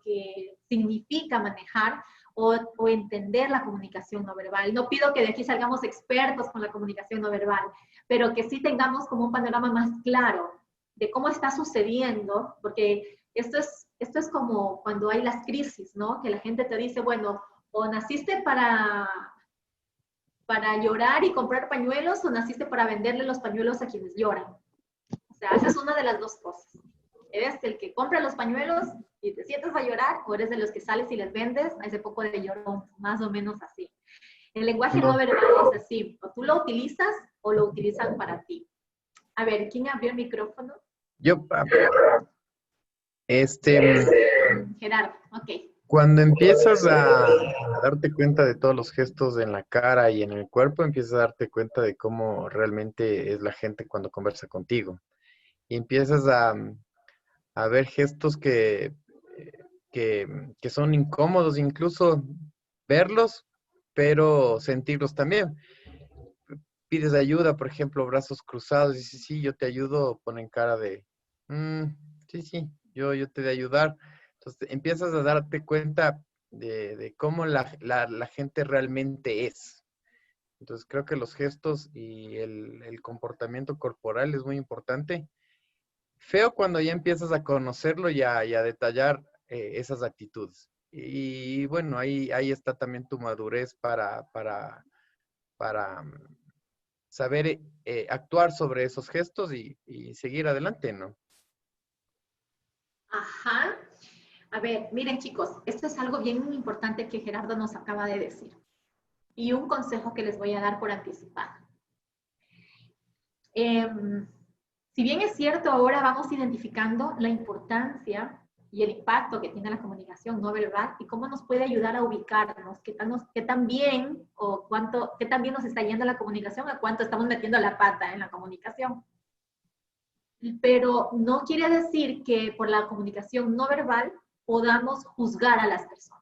que significa manejar o entender la comunicación no verbal. No pido que de aquí salgamos expertos con la comunicación no verbal, pero que sí tengamos como un panorama más claro de cómo está sucediendo, porque esto es como cuando hay las crisis, ¿no? Que la gente te dice, bueno, o naciste para llorar y comprar pañuelos, o naciste para venderle los pañuelos a quienes lloran. O sea, esa es una de las dos cosas. ¿Eres el que compra los pañuelos y te sientes a llorar, o eres de los que sales y les vendes a ese poco de llorón? Más o menos así. El lenguaje no verbal es así. O tú lo utilizas o lo utilizan para ti. A ver, ¿quién abrió el micrófono? Yo, Gerardo, ok. Cuando empiezas a darte cuenta de todos los gestos en la cara y en el cuerpo, empiezas a darte cuenta de cómo realmente es la gente cuando conversa contigo. Y empiezas a ver gestos que son incómodos, incluso verlos, pero sentirlos también. Pides ayuda, por ejemplo, brazos cruzados, y dices, sí, yo te ayudo, ponen cara de, sí, yo te voy a ayudar. Entonces empiezas a darte cuenta de cómo la gente realmente es. Entonces creo que los gestos y el comportamiento corporal es muy importante. Feo cuando ya empiezas a conocerlo y a detallar esas actitudes. Y bueno, ahí está también tu madurez para saber actuar sobre esos gestos y seguir adelante, ¿no? Ajá. A ver, miren chicos, esto es algo bien importante que Gerardo nos acaba de decir. Y un consejo que les voy a dar por anticipado. Si bien es cierto, ahora vamos identificando la importancia y el impacto que tiene la comunicación no verbal y cómo nos puede ayudar a ubicarnos, qué tan bien nos está yendo la comunicación, a cuánto estamos metiendo la pata en la comunicación. Pero no quiere decir que por la comunicación no verbal podamos juzgar a las personas.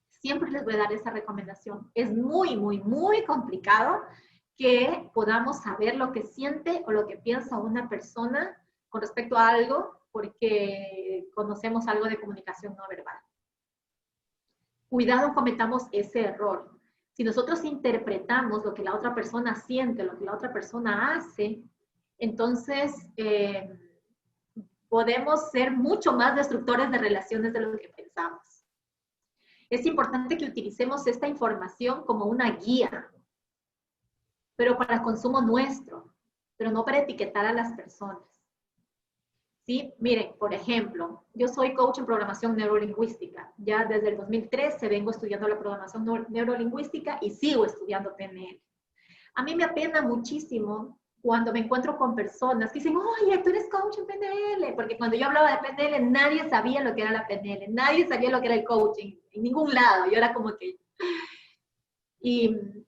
Siempre les voy a dar esa recomendación. Es muy, muy, muy complicado que podamos saber lo que siente o lo que piensa una persona con respecto a algo porque conocemos algo de comunicación no verbal. Cuidado, cometamos ese error. Si nosotros interpretamos lo que la otra persona siente, lo que la otra persona hace, entonces podemos ser mucho más destructores de relaciones de lo que pensamos. Es importante que utilicemos esta información como una guía, pero para consumo nuestro, pero no para etiquetar a las personas. ¿Sí? Miren, por ejemplo, yo soy coach en programación neurolingüística. Ya desde el 2013 vengo estudiando la programación neurolingüística y sigo estudiando PNL. A mí me apena muchísimo cuando me encuentro con personas que dicen, oye, tú eres coach en PNL, porque cuando yo hablaba de PNL nadie sabía lo que era la PNL, nadie sabía lo que era el coaching, en ningún lado. Yo era como que... Y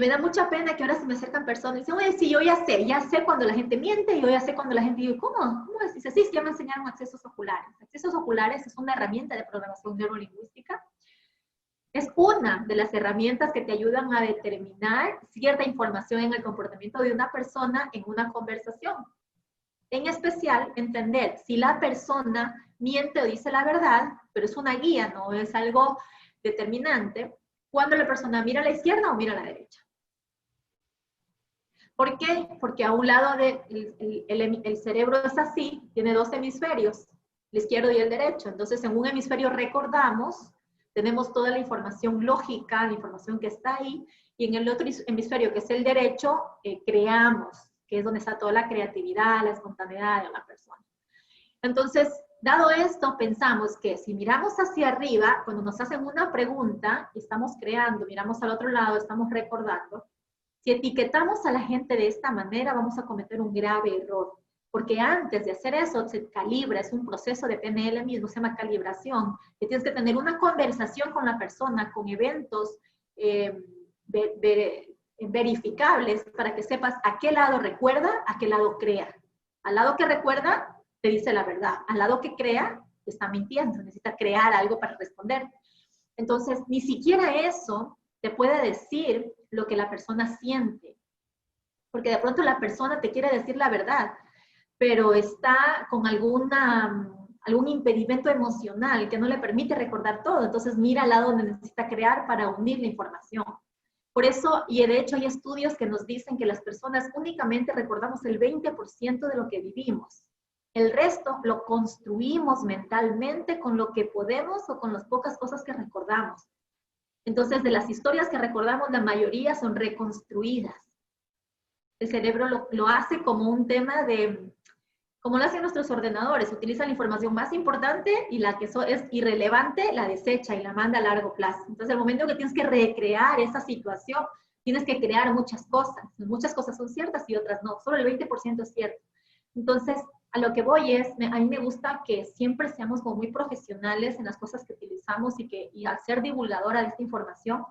me da mucha pena que ahora se me acercan personas y dicen, oye, sí, yo ya sé cuando la gente miente, yo ya sé cuando la gente dice, ¿cómo es? Dice, sí, ya me enseñaron accesos oculares. Accesos oculares es una herramienta de programación neurolingüística. Es una de las herramientas que te ayudan a determinar cierta información en el comportamiento de una persona en una conversación. En especial, entender si la persona miente o dice la verdad, pero es una guía, no es algo determinante cuando la persona mira a la izquierda o mira a la derecha. ¿Por qué? Porque a un lado el cerebro es así, tiene dos hemisferios, el izquierdo y el derecho. Entonces, en un hemisferio recordamos, tenemos toda la información lógica, la información que está ahí, y en el otro hemisferio, que es el derecho, creamos, que es donde está toda la creatividad, la espontaneidad de una persona. Entonces, dado esto, pensamos que si miramos hacia arriba, cuando nos hacen una pregunta, estamos creando, miramos al otro lado, estamos recordando. Si etiquetamos a la gente de esta manera, vamos a cometer un grave error. Porque antes de hacer eso, se calibra, es un proceso de PNL mismo, se llama calibración, que tienes que tener una conversación con la persona, con eventos verificables, para que sepas a qué lado recuerda, a qué lado crea. Al lado que recuerda, te dice la verdad. Al lado que crea, te está mintiendo, necesita crear algo para responder. Entonces, ni siquiera eso te puede decir lo que la persona siente. Porque de pronto la persona te quiere decir la verdad, pero está con algún impedimento emocional que no le permite recordar todo. Entonces mira al lado donde necesita crear para unir la información. Por eso, y de hecho hay estudios que nos dicen que las personas únicamente recordamos el 20% de lo que vivimos. El resto lo construimos mentalmente con lo que podemos o con las pocas cosas que recordamos. Entonces, de las historias que recordamos, la mayoría son reconstruidas. El cerebro lo hace como un tema de, como lo hacen nuestros ordenadores, utiliza la información más importante y la que es irrelevante la desecha y la manda a largo plazo. Entonces, el momento que tienes que recrear esa situación, tienes que crear muchas cosas. Muchas cosas son ciertas y otras no, solo el 20% es cierto. Entonces, a lo que voy es, a mí me gusta que siempre seamos como muy profesionales en las cosas que utilizamos y al ser divulgadora de esta información,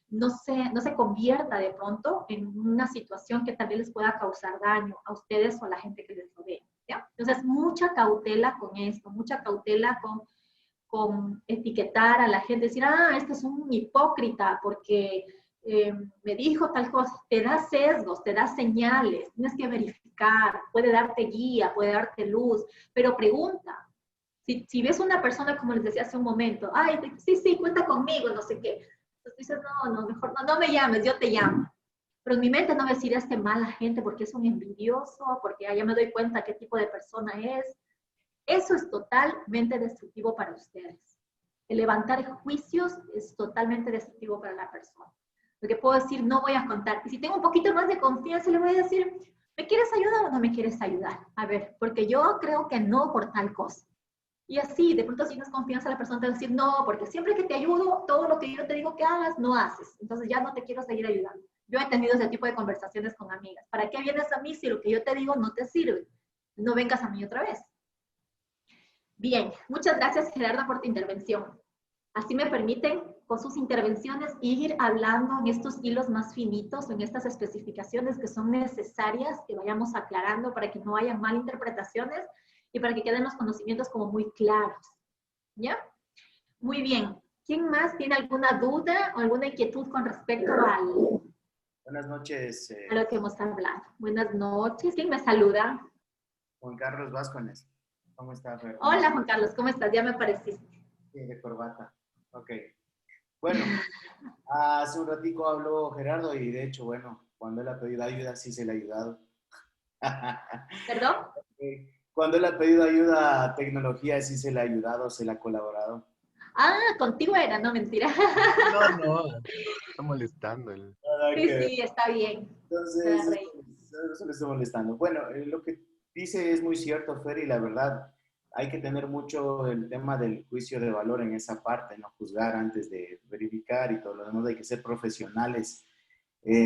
no se convierta de pronto en una situación que tal vez les pueda causar daño a ustedes o a la gente que les rodea, ¿ya? Entonces, mucha cautela con esto, mucha cautela con etiquetar a la gente, decir, este es un hipócrita porque me dijo tal cosa. Te da sesgos, te da señales, tienes que verificar, puede darte guía, puede darte luz, pero pregunta. Si ves una persona, como les decía hace un momento, sí, cuenta conmigo, no sé qué. Entonces dices, no, mejor no me llames, yo te llamo. Pero en mi mente no me decir este mala gente porque es un envidioso, porque ya me doy cuenta qué tipo de persona es. Eso es totalmente destructivo para ustedes. El levantar juicios es totalmente destructivo para la persona. Porque puedo decir, no voy a contar. Y si tengo un poquito más de confianza, le voy a decir, ¿me quieres ayudar o no me quieres ayudar? A ver, porque yo creo que no por tal cosa. Y así, de pronto, si tienes confianza, la persona te va a decir, no, porque siempre que te ayudo, todo lo que yo te digo que hagas, no haces. Entonces ya no te quiero seguir ayudando. Yo he tenido ese tipo de conversaciones con amigas. ¿Para qué vienes a mí si lo que yo te digo no te sirve? No vengas a mí otra vez. Bien, muchas gracias, Gerardo, por tu intervención. Así me permiten, con sus intervenciones, ir hablando en estos hilos más finitos, en estas especificaciones que son necesarias, que vayamos aclarando para que no haya malinterpretaciones y para que queden los conocimientos como muy claros. ¿Ya? Muy bien. ¿Quién más tiene alguna duda o alguna inquietud con respecto Buenas noches. A lo que hemos hablado? Buenas noches. ¿Quién me saluda? Juan Carlos Vázquez. ¿Cómo estás? Hola, Juan Carlos. ¿Cómo estás? Ya me apareciste. Sí, de corbata. Ok. Bueno, hace un ratico habló Gerardo y de hecho, bueno, cuando él ha pedido ayuda, sí se le ha ayudado. ¿Perdón? Cuando él ha pedido ayuda a tecnología, sí se le ha ayudado, se le ha colaborado. Contigo era, no, mentira. No, está molestando. Sí, está bien. Entonces, eso le está molestando. Bueno, lo que dice es muy cierto, Fer, y la verdad, hay que tener mucho el tema del juicio de valor en esa parte, no juzgar antes de verificar y todo lo demás. Hay que ser profesionales,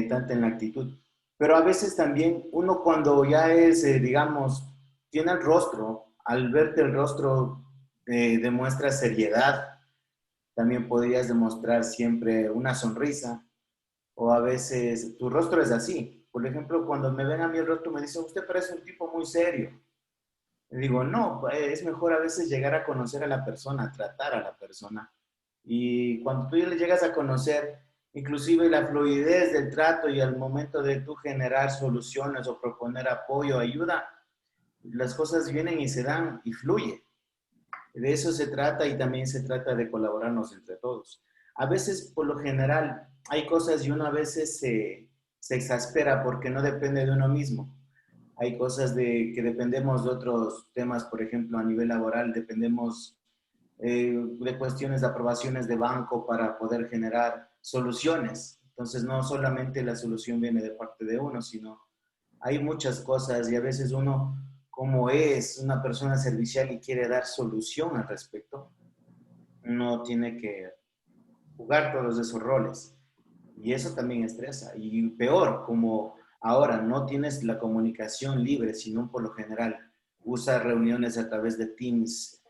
tanto en la actitud. Pero a veces también uno cuando ya es, digamos, tiene el rostro, al verte el rostro demuestra seriedad. También podrías demostrar siempre una sonrisa, o a veces tu rostro es así. Por ejemplo, cuando me ven a mí el rostro me dicen, usted parece un tipo muy serio. Le digo, no, es mejor a veces llegar a conocer a la persona, tratar a la persona. Y cuando tú le llegas a conocer, inclusive la fluidez del trato y al momento de tú generar soluciones o proponer apoyo, ayuda, las cosas vienen y se dan y fluye. De eso se trata y también se trata de colaborarnos entre todos. A veces, por lo general, hay cosas y uno a veces se exaspera porque no depende de uno mismo. Hay cosas que dependemos de otros temas, por ejemplo, a nivel laboral, dependemos de cuestiones de aprobaciones de banco para poder generar soluciones. Entonces, no solamente la solución viene de parte de uno, sino hay muchas cosas y a veces uno, como es una persona servicial y quiere dar solución al respecto, uno tiene que jugar todos esos roles. Y eso también estresa. Y peor, como ahora no tienes la comunicación libre, sino por lo general usas reuniones a través de Teams,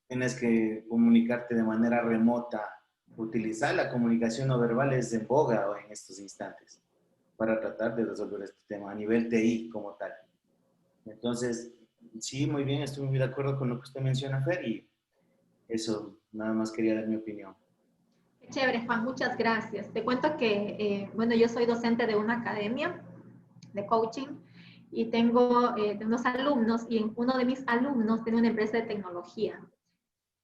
tienes que comunicarte de manera remota. Utilizar la comunicación no verbal es en boga en estos instantes para tratar de resolver este tema a nivel TI como tal. Entonces, sí, muy bien, estoy muy de acuerdo con lo que usted menciona, Fer, y eso, nada más quería dar mi opinión. Chévere, Juan, muchas gracias. Te cuento que, bueno, yo soy docente de una academia de coaching y tengo unos alumnos y uno de mis alumnos tiene una empresa de tecnología.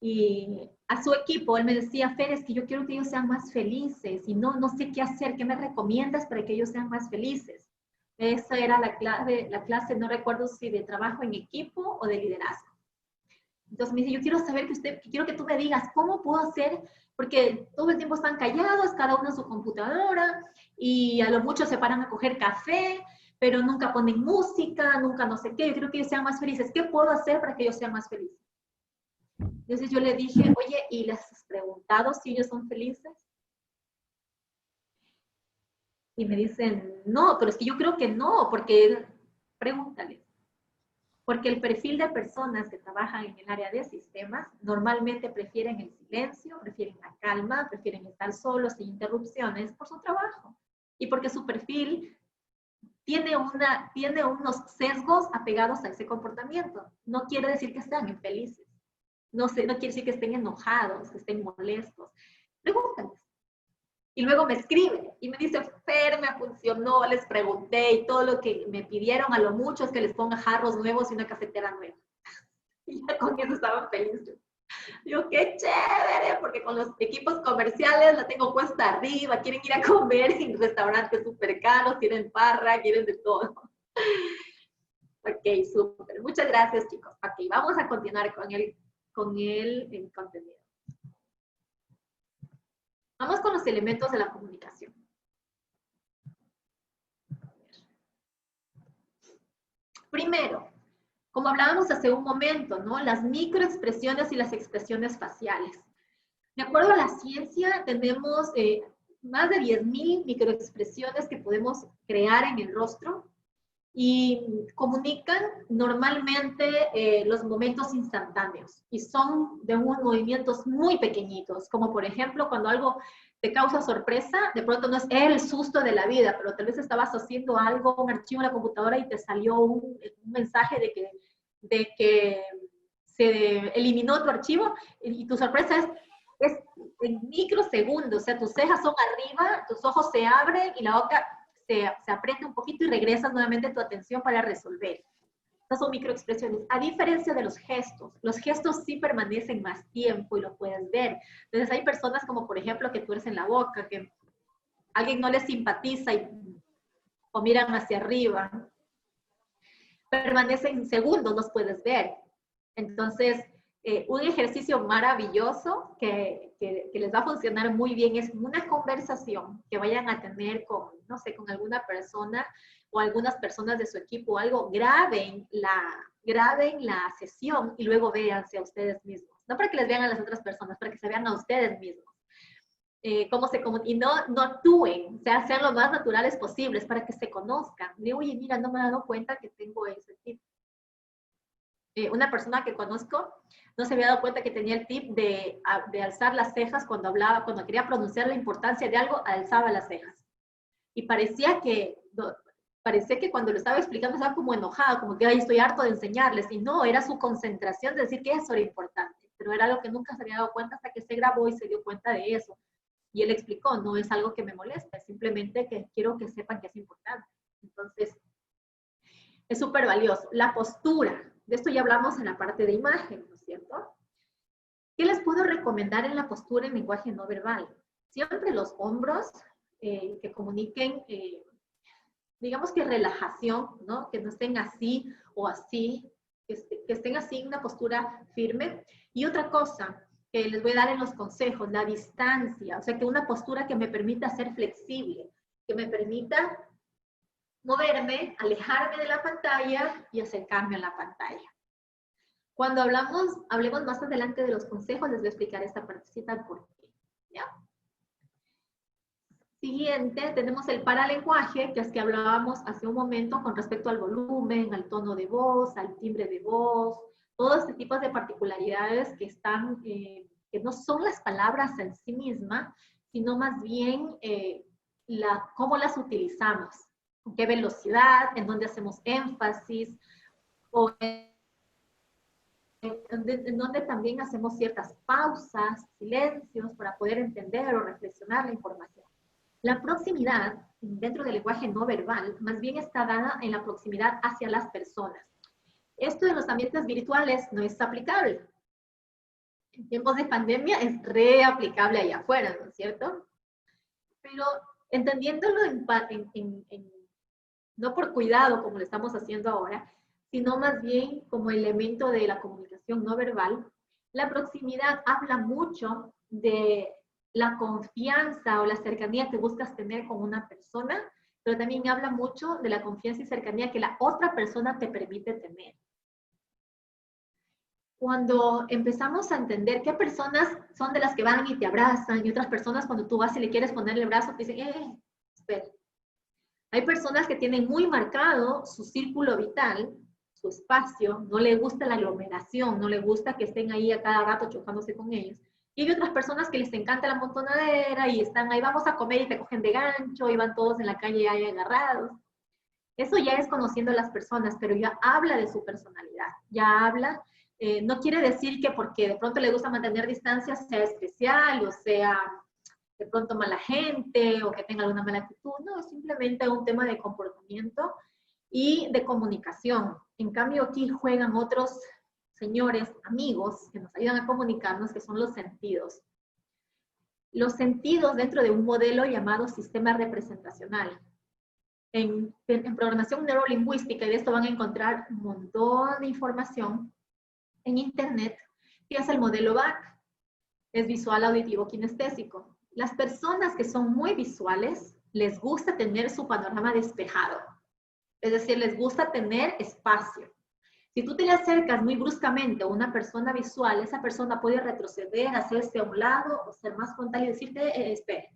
Y a su equipo, él me decía, Fer, es que yo quiero que ellos sean más felices y no sé qué hacer, ¿qué me recomiendas para que ellos sean más felices? Esa era la clase, no recuerdo si de trabajo en equipo o de liderazgo. Entonces me dice, yo quiero saber quiero que tú me digas, ¿cómo puedo hacer? Porque todo el tiempo están callados, cada uno en su computadora, y a lo mucho se paran a coger café, pero nunca ponen música, nunca no sé qué. Yo quiero que ellos sean más felices. ¿Qué puedo hacer para que ellos sean más felices? Entonces yo le dije, oye, ¿y les has preguntado si ellos son felices? Y me dicen, no, pero es que yo creo que no, porque pregúntales. Porque el perfil de personas que trabajan en el área de sistemas normalmente prefieren el silencio, prefieren la calma, prefieren estar solos sin interrupciones por su trabajo. Y porque su perfil tiene unos sesgos apegados a ese comportamiento. No quiere decir que sean infelices. No quiere decir que estén enojados, que estén molestos. Pregúntales. Y luego me escribe y me dice, Fer, me funcionó, les pregunté y todo lo que me pidieron a lo mucho es que les ponga jarros nuevos y una cafetera nueva. Y ya con eso estaban felices. Digo, qué chévere, porque con los equipos comerciales la tengo cuesta arriba, quieren ir a comer en restaurantes súper caros, quieren parra, quieren de todo. Ok, súper. Muchas gracias, chicos. Ok, vamos a continuar con el contenido. Vamos con los elementos de la comunicación. Primero, como hablábamos hace un momento, ¿no? Las microexpresiones y las expresiones faciales. De acuerdo a la ciencia, tenemos más de 10.000 microexpresiones que podemos crear en el rostro y comunican normalmente los momentos instantáneos y son de unos movimientos muy pequeñitos, como por ejemplo cuando algo te causa sorpresa, de pronto no es el susto de la vida, pero tal vez estabas haciendo algo, un archivo en la computadora y te salió un mensaje de que se eliminó tu archivo y tu sorpresa es en microsegundos, o sea, tus cejas son arriba, tus ojos se abren y la boca se aprieta un poquito y regresas nuevamente tu atención para resolver. Estas son microexpresiones. A diferencia de los gestos sí permanecen más tiempo y lo puedes ver. Entonces hay personas como por ejemplo que tuercen la boca, que alguien no les simpatiza o miran hacia arriba. Permanecen segundos, los puedes ver. Entonces, un ejercicio maravilloso que les va a funcionar muy bien es una conversación que vayan a tener con, no sé, con alguna persona o algunas personas de su equipo o algo, graben la sesión y luego véanse a ustedes mismos. No para que les vean a las otras personas, para que se vean a ustedes mismos. Y no actúen, o sea, sean lo más naturales posibles para que se conozcan. De, oye, mira, no me he dado cuenta que tengo ese tipo. Una persona que conozco no se había dado cuenta que tenía el tip de alzar las cejas cuando hablaba, cuando quería pronunciar la importancia de algo, alzaba las cejas. Y parecía que cuando lo estaba explicando estaba como enojado, como que, ay, estoy harto de enseñarles. Y no, era su concentración de decir que eso era importante. Pero era algo que nunca se había dado cuenta hasta que se grabó y se dio cuenta de eso. Y él explicó, no es algo que me molesta, es simplemente que quiero que sepan que es importante. Entonces, es súper valioso. La postura. De esto ya hablamos en la parte de imagen, ¿no es cierto? ¿Qué les puedo recomendar en la postura en lenguaje no verbal? Siempre los hombros que comuniquen, digamos que relajación, ¿no? Que no estén así o así, que estén así en una postura firme. Y otra cosa que les voy a dar en los consejos, la distancia, o sea, que una postura que me permita ser flexible, que me permita moverme, alejarme de la pantalla y acercarme a la pantalla. Cuando hablemos más adelante de los consejos, les voy a explicar esta partecita por qué. ¿Ya? Siguiente, tenemos el paralenguaje, que es que hablábamos hace un momento con respecto al volumen, al tono de voz, al timbre de voz, todo este tipo de particularidades que están, que no son las palabras en sí mismas, sino más bien cómo las utilizamos, con qué velocidad, en dónde hacemos énfasis, o en donde también hacemos ciertas pausas, silencios, para poder entender o reflexionar la información. La proximidad dentro del lenguaje no verbal más bien está dada en la proximidad hacia las personas. Esto en los ambientes virtuales no es aplicable. En tiempos de pandemia es reaplicable allá afuera, ¿no es cierto? Pero entendiéndolo no por cuidado como lo estamos haciendo ahora, sino más bien como elemento de la comunicación no verbal, la proximidad habla mucho de la confianza o la cercanía que buscas tener con una persona, pero también habla mucho de la confianza y cercanía que la otra persona te permite tener. Cuando empezamos a entender qué personas son de las que van y te abrazan, y otras personas cuando tú vas y le quieres poner el brazo, te dicen, espera. Hay personas que tienen muy marcado su círculo vital, su espacio, no le gusta la aglomeración, no le gusta que estén ahí a cada rato chocándose con ellos. Y hay otras personas que les encanta la montonadera y están ahí, vamos a comer y te cogen de gancho y van todos en la calle ahí agarrados. Eso ya es conociendo a las personas, pero ya habla de su personalidad, ya habla, no quiere decir que porque de pronto le gusta mantener distancia sea especial o sea de pronto mala gente o que tenga alguna mala actitud, no, es simplemente un tema de comportamiento y de comunicación. En cambio aquí juegan otros señores, amigos, que nos ayudan a comunicarnos, que son los sentidos. Los sentidos dentro de un modelo llamado sistema representacional. En programación neurolingüística, y de esto van a encontrar un montón de información en internet, que es el modelo VAC, es visual, auditivo, kinestésico. Las personas que son muy visuales, les gusta tener su panorama despejado, es decir, les gusta tener espacio. Si tú te le acercas muy bruscamente a una persona visual, esa persona puede retroceder, hacerse a un lado o ser más frontal y decirte, espera.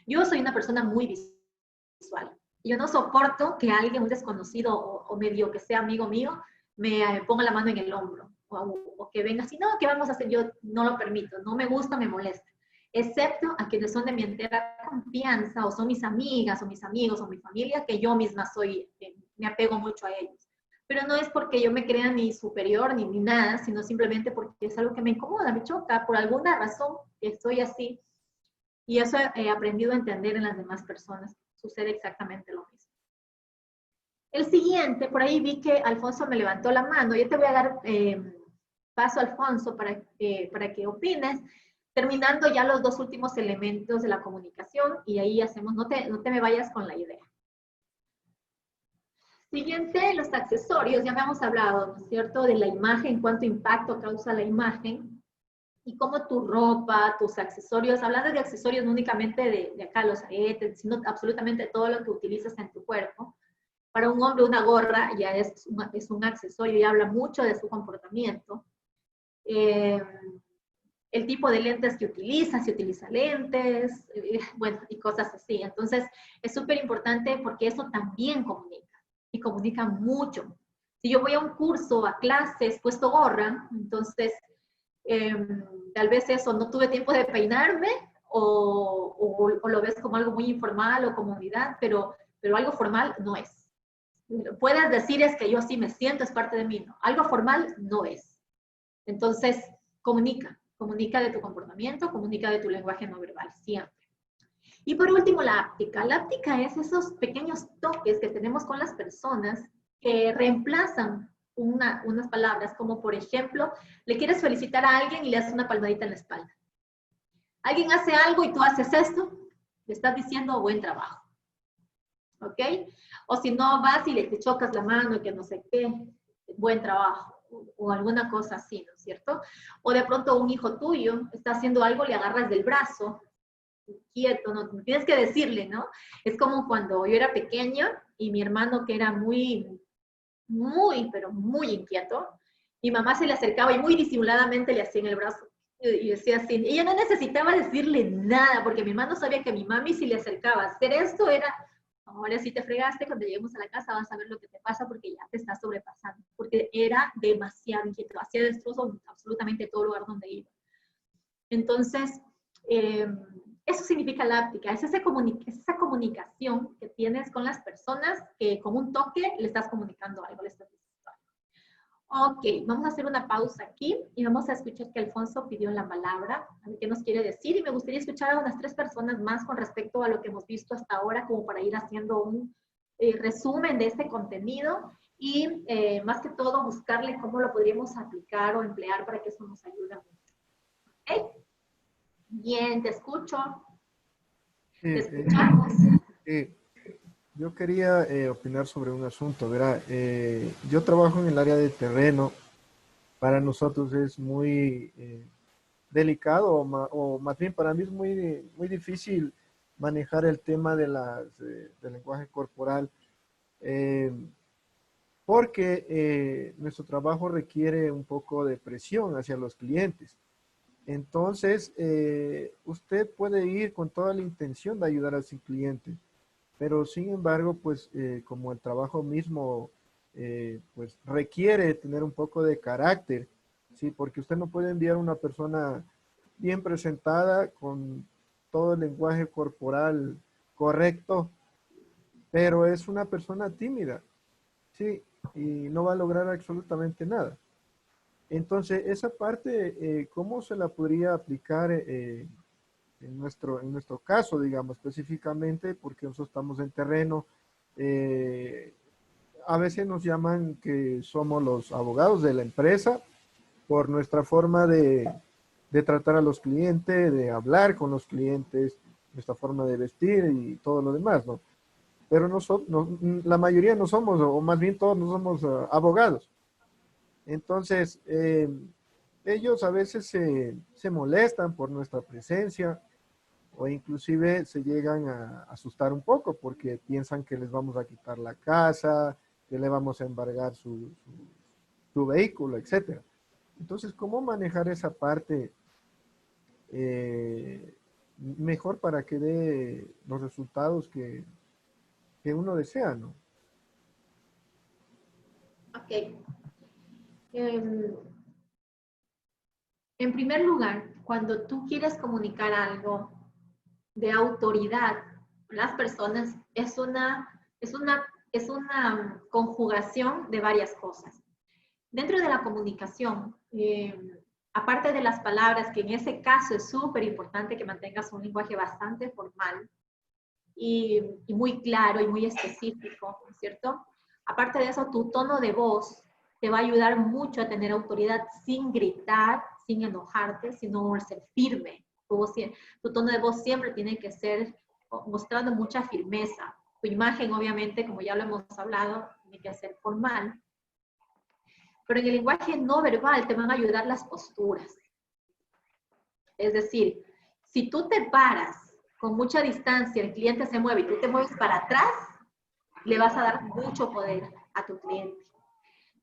Yo soy una persona muy visual. Yo no soporto que alguien, un desconocido o medio que sea amigo mío, me ponga la mano en el hombro o que venga así, no, ¿qué vamos a hacer? Yo no lo permito, no me gusta, me molesta. Excepto a quienes son de mi entera confianza o son mis amigas o mis amigos o mi familia, que yo misma me apego mucho a ellos. Pero no es porque yo me crea ni superior ni nada, sino simplemente porque es algo que me incomoda, me choca, por alguna razón que estoy así. Y eso he aprendido a entender en las demás personas. Sucede exactamente lo mismo. El siguiente, por ahí vi que Alfonso me levantó la mano. Yo te voy a dar paso, Alfonso, para que opines, terminando ya los dos últimos elementos de la comunicación, y ahí hacemos, no te me vayas con la idea. Siguiente, los accesorios. Ya habíamos hablado, ¿no es cierto?, de la imagen, cuánto impacto causa la imagen, y cómo tu ropa, tus accesorios, hablando de accesorios no únicamente de acá, los aretes, sino absolutamente todo lo que utilizas en tu cuerpo. Para un hombre una gorra ya es un accesorio y habla mucho de su comportamiento. El tipo de lentes que utiliza, si utiliza lentes, bueno, y cosas así. Entonces, es súper importante porque eso también comunica, y comunica mucho. Si yo voy a un curso, a clases, puesto gorra, entonces, tal vez eso, no tuve tiempo de peinarme, o lo ves como algo muy informal o comodidad, pero algo formal no es. Puedes decir es que yo así me siento, es parte de mí, no. Algo formal no es. Entonces, comunica de tu comportamiento, comunica de tu lenguaje no verbal, siempre. Y por último, la áptica. La áptica es esos pequeños toques que tenemos con las personas que reemplazan unas palabras, como por ejemplo, le quieres felicitar a alguien y le haces una palmadita en la espalda. Alguien hace algo y tú haces esto, le estás diciendo buen trabajo. ¿Ok? O si no, vas y le te chocas la mano y que no sé qué, buen trabajo, o alguna cosa así, ¿no es cierto? O de pronto un hijo tuyo está haciendo algo, le agarras del brazo, quieto, no tienes que decirle, ¿no? Es como cuando yo era pequeña y mi hermano, que era pero muy inquieto, mi mamá se le acercaba y muy disimuladamente le hacía en el brazo y decía así. Ella no necesitaba decirle nada, porque mi hermano sabía que a mi mami, si le acercaba a hacer esto, era: ahora sí te fregaste, cuando lleguemos a la casa vas a ver lo que te pasa porque ya te estás sobrepasando. Porque era demasiado inquieto, hacía destrozos absolutamente todo lugar donde iba. Entonces, eso significa la áptica, es esa comunicación que tienes con las personas, que con un toque le estás comunicando algo, le estás diciendo algo. Ok, vamos a hacer una pausa aquí y vamos a escuchar que Alfonso pidió la palabra, a ver qué nos quiere decir, y me gustaría escuchar a unas 3 personas más con respecto a lo que hemos visto hasta ahora, como para ir haciendo un resumen de este contenido y más que todo buscarle cómo lo podríamos aplicar o emplear para que eso nos ayude mucho. ¿Ok? Bien, te escucho. Te escuchamos. Yo quería opinar sobre un asunto, ¿verdad? Yo trabajo en el área de terreno. Para nosotros es muy delicado, o más bien para mí es muy difícil manejar el tema de del lenguaje corporal, porque nuestro trabajo requiere un poco de presión hacia los clientes. Entonces, usted puede ir con toda la intención de ayudar a su cliente, pero sin embargo, pues como el trabajo mismo pues requiere tener un poco de carácter, ¿sí? Porque usted no puede enviar a una persona bien presentada con todo el lenguaje corporal correcto, pero es una persona tímida, ¿sí? Y no va a lograr absolutamente nada. Entonces, esa parte, ¿cómo se la podría aplicar en nuestro caso, digamos, específicamente? Porque nosotros estamos en terreno. A veces nos llaman que somos los abogados de la empresa por nuestra forma de tratar a los clientes, de hablar con los clientes, nuestra forma de vestir y todo lo demás, ¿no? Pero nosotros, la mayoría no somos, o más bien todos no somos abogados. Entonces, ellos a veces se molestan por nuestra presencia, o inclusive se llegan a asustar un poco porque piensan que les vamos a quitar la casa, que le vamos a embargar su vehículo, etc. Entonces, ¿cómo manejar esa parte mejor para que dé los resultados que uno desea, ¿no? Ok. En primer lugar, cuando tú quieres comunicar algo de autoridad a las personas, es una conjugación de varias cosas. Dentro de la comunicación, aparte de las palabras, que en ese caso es súper importante que mantengas un lenguaje bastante formal y muy claro y muy específico, ¿no es cierto? Aparte de eso, tu tono de voz te va a ayudar mucho a tener autoridad sin gritar, sin enojarte, sino ser firme. Tu tono de voz siempre tiene que ser mostrando mucha firmeza. Tu imagen, obviamente, como ya lo hemos hablado, tiene que ser formal. Pero en el lenguaje no verbal te van a ayudar las posturas. Es decir, si tú te paras con mucha distancia, el cliente se mueve y tú te mueves para atrás, le vas a dar mucho poder a tu cliente.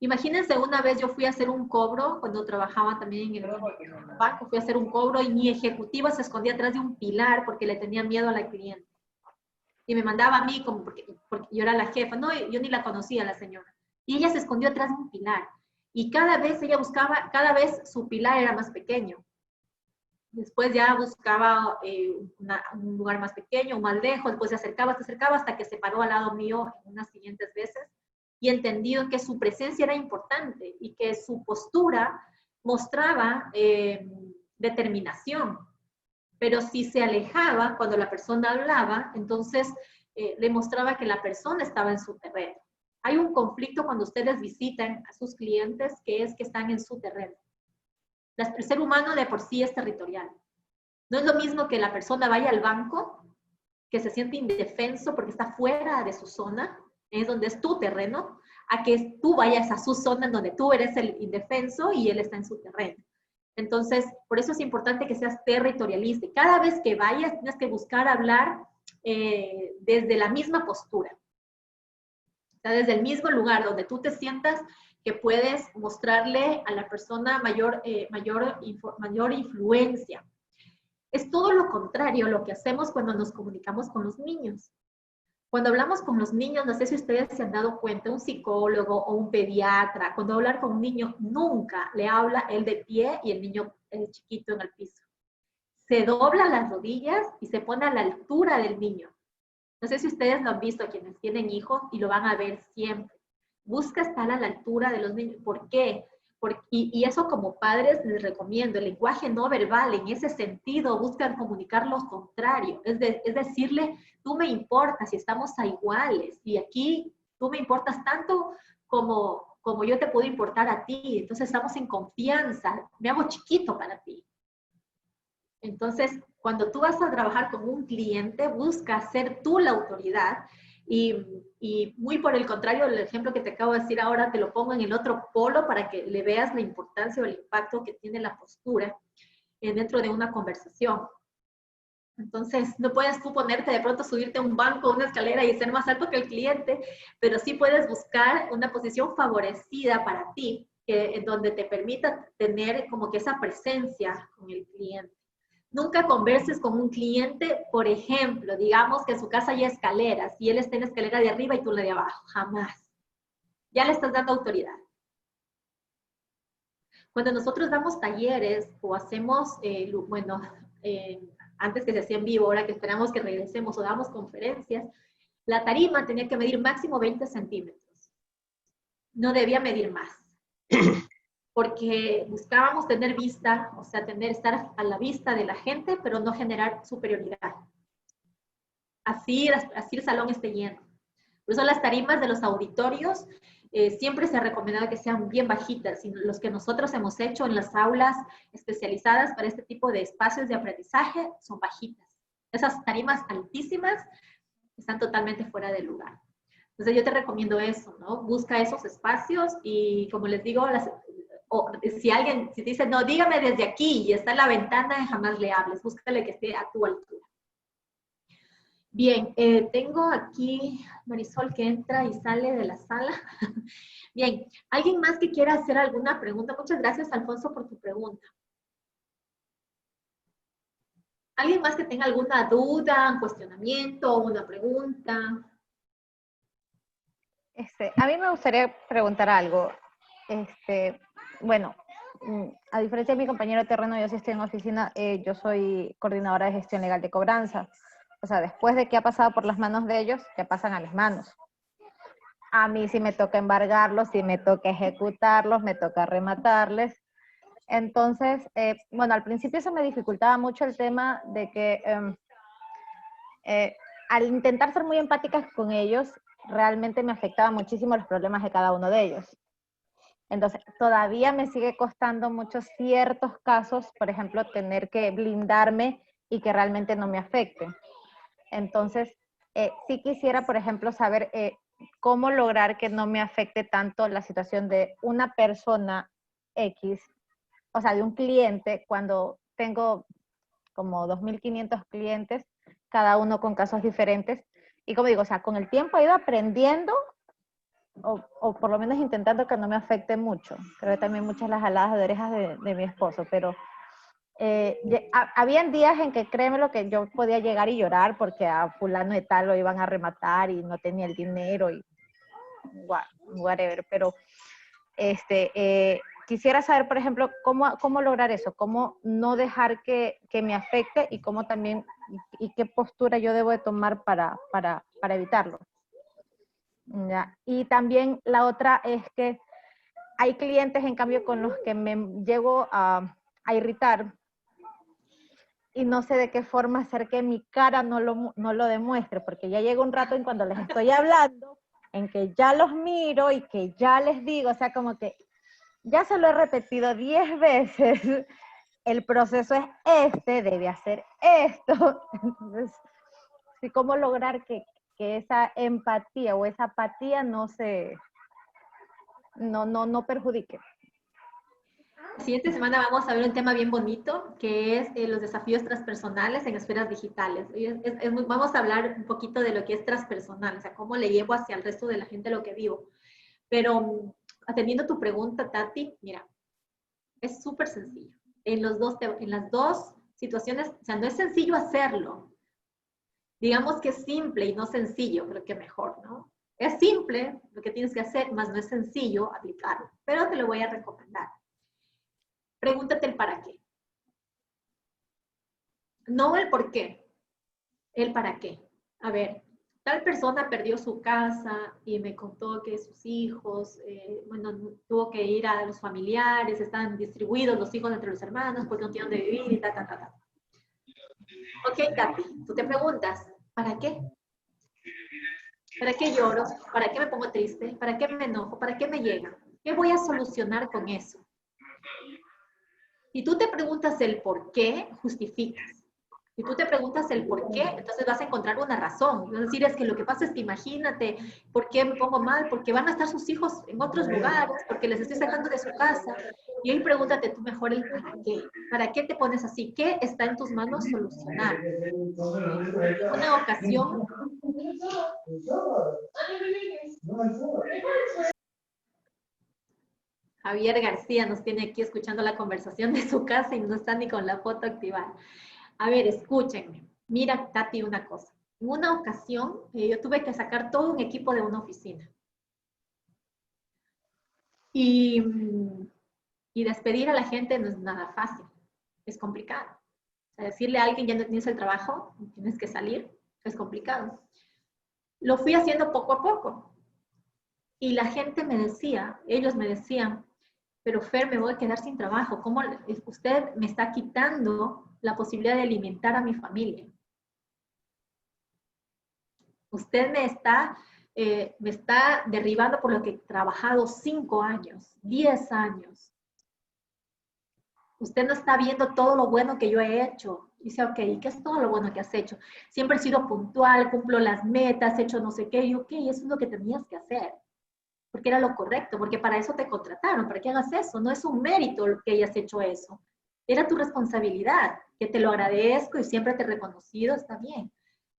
Imagínense, una vez yo fui a hacer un cobro, cuando trabajaba también en el banco, fui a hacer un cobro y mi ejecutiva se escondía atrás de un pilar porque le tenía miedo a la cliente. Y me mandaba a mí como porque yo era la jefa. No, yo ni la conocía, la señora. Y ella se escondió atrás de un pilar. Y cada vez ella buscaba, cada vez su pilar era más pequeño. Después ya buscaba un lugar más pequeño, más lejos, después se acercaba hasta que se paró al lado mío en unas siguientes veces y entendido que su presencia era importante y que su postura mostraba determinación. Pero si se alejaba cuando la persona hablaba, entonces le mostraba que la persona estaba en su terreno. Hay un conflicto cuando ustedes visitan a sus clientes, que es que están en su terreno. El ser humano de por sí es territorial. No es lo mismo que la persona vaya al banco, que se siente indefenso porque está fuera de su zona, es donde es tu terreno, a que tú vayas a su zona en donde tú eres el indefenso y él está en su terreno. Entonces, por eso es importante que seas territorialista. Y cada vez que vayas, tienes que buscar hablar desde la misma postura. O sea, desde el mismo lugar donde tú te sientas que puedes mostrarle a la persona mayor influencia. Es todo lo contrario lo que hacemos cuando nos comunicamos con los niños. Cuando hablamos con los niños, no sé si ustedes se han dado cuenta, un psicólogo o un pediatra, cuando hablar con un niño, nunca le habla él de pie y el niño chiquito en el piso. Se dobla las rodillas y se pone a la altura del niño. No sé si ustedes lo han visto, quienes tienen hijos, y lo van a ver siempre. Busca estar a la altura de los niños. ¿Por qué? Y eso como padres les recomiendo, el lenguaje no verbal, en ese sentido, buscan comunicar lo contrario. Es decirle, tú me importas y estamos a iguales. Y aquí tú me importas tanto como yo te puedo importar a ti. Entonces estamos en confianza. Me hago chiquito para ti. Entonces, cuando tú vas a trabajar con un cliente, busca ser tú la autoridad y muy por el contrario, el ejemplo que te acabo de decir ahora te lo pongo en el otro polo para que le veas la importancia o el impacto que tiene la postura dentro de una conversación. Entonces, no puedes tú ponerte de pronto, subirte a un banco o una escalera y ser más alto que el cliente, pero sí puedes buscar una posición favorecida para ti, en donde te permita tener como que esa presencia con el cliente. Nunca converses con un cliente, por ejemplo, digamos que en su casa hay escaleras y él está en la escalera de arriba y tú en la de abajo. Jamás. Ya le estás dando autoridad. Cuando nosotros damos talleres o hacemos, antes que se hacía en vivo, ahora que esperamos que regresemos o damos conferencias, la tarima tenía que medir máximo 20 centímetros. No debía medir más. Porque buscábamos tener vista, o sea, estar a la vista de la gente, pero no generar superioridad. Así el salón esté lleno. Por eso las tarimas de los auditorios siempre se ha recomendado que sean bien bajitas, y los que nosotros hemos hecho en las aulas especializadas para este tipo de espacios de aprendizaje son bajitas. Esas tarimas altísimas están totalmente fuera de lugar. Entonces yo te recomiendo eso, ¿no? Busca esos espacios y como les digo, o si dice, no, dígame desde aquí y está en la ventana, jamás le hables, búscale que esté a tu altura. Bien, tengo aquí Marisol que entra y sale de la sala. Bien, ¿alguien más que quiera hacer alguna pregunta? Muchas gracias, Alfonso, por tu pregunta. ¿Alguien más que tenga alguna duda, un cuestionamiento, una pregunta? A mí me gustaría preguntar algo. Bueno, a diferencia de mi compañero de terreno, yo sí estoy en oficina, yo soy coordinadora de gestión legal de cobranza. O sea, después de que ha pasado por las manos de ellos, ya pasan a las manos. A mí sí me toca embargarlos, sí me toca ejecutarlos, me toca rematarles. Entonces, bueno, al principio se me dificultaba mucho el tema de que al intentar ser muy empáticas con ellos, realmente me afectaba muchísimo los problemas de cada uno de ellos. Entonces, todavía me sigue costando muchos ciertos casos, por ejemplo, tener que blindarme y que realmente no me afecten. Entonces, sí quisiera, por ejemplo, saber cómo lograr que no me afecte tanto la situación de una persona X, o sea, de un cliente, cuando tengo como 2.500 clientes, cada uno con casos diferentes. Y como digo, o sea, con el tiempo he ido aprendiendo, o por lo menos intentando que no me afecte mucho. Creo que también muchas las jaladas de orejas de mi esposo, pero habían días en que, créeme lo que yo podía llegar y llorar porque a fulano de tal lo iban a rematar y no tenía el dinero y whatever, pero quisiera saber, por ejemplo, cómo lograr eso, cómo no dejar que me afecte y cómo también, y qué postura yo debo de tomar para evitarlo. ¿Ya? Y también la otra es que hay clientes, en cambio, con los que me llego a irritar y no sé de qué forma hacer que mi cara no lo demuestre, porque ya llega un rato en cuando les estoy hablando en que ya los miro y que ya les digo, o sea, como que ya se lo he repetido 10 veces, el proceso es este, debe hacer esto. Entonces, sí, ¿cómo lograr que esa empatía o esa apatía no perjudique? La siguiente semana vamos a ver un tema bien bonito, que es los desafíos transpersonales en esferas digitales. Vamos a hablar un poquito de lo que es transpersonal, o sea, cómo le llevo hacia el resto de la gente lo que vivo. Pero atendiendo tu pregunta, Tati, mira, es súper sencillo. En las dos situaciones, o sea, no es sencillo hacerlo. Digamos que es simple y no sencillo, creo que mejor, ¿no? Es simple lo que tienes que hacer, más no es sencillo aplicarlo, pero te lo voy a recomendar. Pregúntate el para qué. No el por qué, el para qué. A ver, tal persona perdió su casa y me contó que sus hijos, bueno, tuvo que ir a los familiares, están distribuidos los hijos entre los hermanos porque no tienen dónde vivir y ta, ta, ta, ta. Ok, Katy, tú te preguntas, ¿para qué? ¿Para qué lloro? ¿Para qué me pongo triste? ¿Para qué me enojo? ¿Para qué me llega? ¿Qué voy a solucionar con eso? Si tú te preguntas el por qué, justificas. Si tú te preguntas el por qué, entonces vas a encontrar una razón. Vas a decir, es que lo que pasa es que imagínate, ¿por qué me pongo mal? Porque van a estar sus hijos en otros lugares, porque les estoy sacando de su casa. Y ahí pregúntate tú mejor el para qué. ¿Para qué te pones así? ¿Qué está en tus manos solucionar? Una ocasión... Javier García nos tiene aquí escuchando la conversación de su casa y no está ni con la foto activada. A ver, escúchenme. Mira, Tati, una cosa. En una ocasión, yo tuve que sacar todo un equipo de una oficina. Y despedir a la gente no es nada fácil. Es complicado. O sea, decirle a alguien, ya no tienes el trabajo, tienes que salir, es complicado. Lo fui haciendo poco a poco. Y la gente me decía, ellos me decían, pero Fer, me voy a quedar sin trabajo. ¿Cómo usted me está quitando la posibilidad de alimentar a mi familia? Usted me está derribando por lo que he trabajado 5 años, 10 años. Usted no está viendo todo lo bueno que yo he hecho. Dice, ok, ¿qué es todo lo bueno que has hecho? Siempre he sido puntual, cumplo las metas, he hecho no sé qué. Y ok, eso es lo que tenías que hacer. Porque era lo correcto, porque para eso te contrataron, para que hagas eso. No es un mérito que hayas hecho eso. Era tu responsabilidad, que te lo agradezco y siempre te he reconocido, está bien.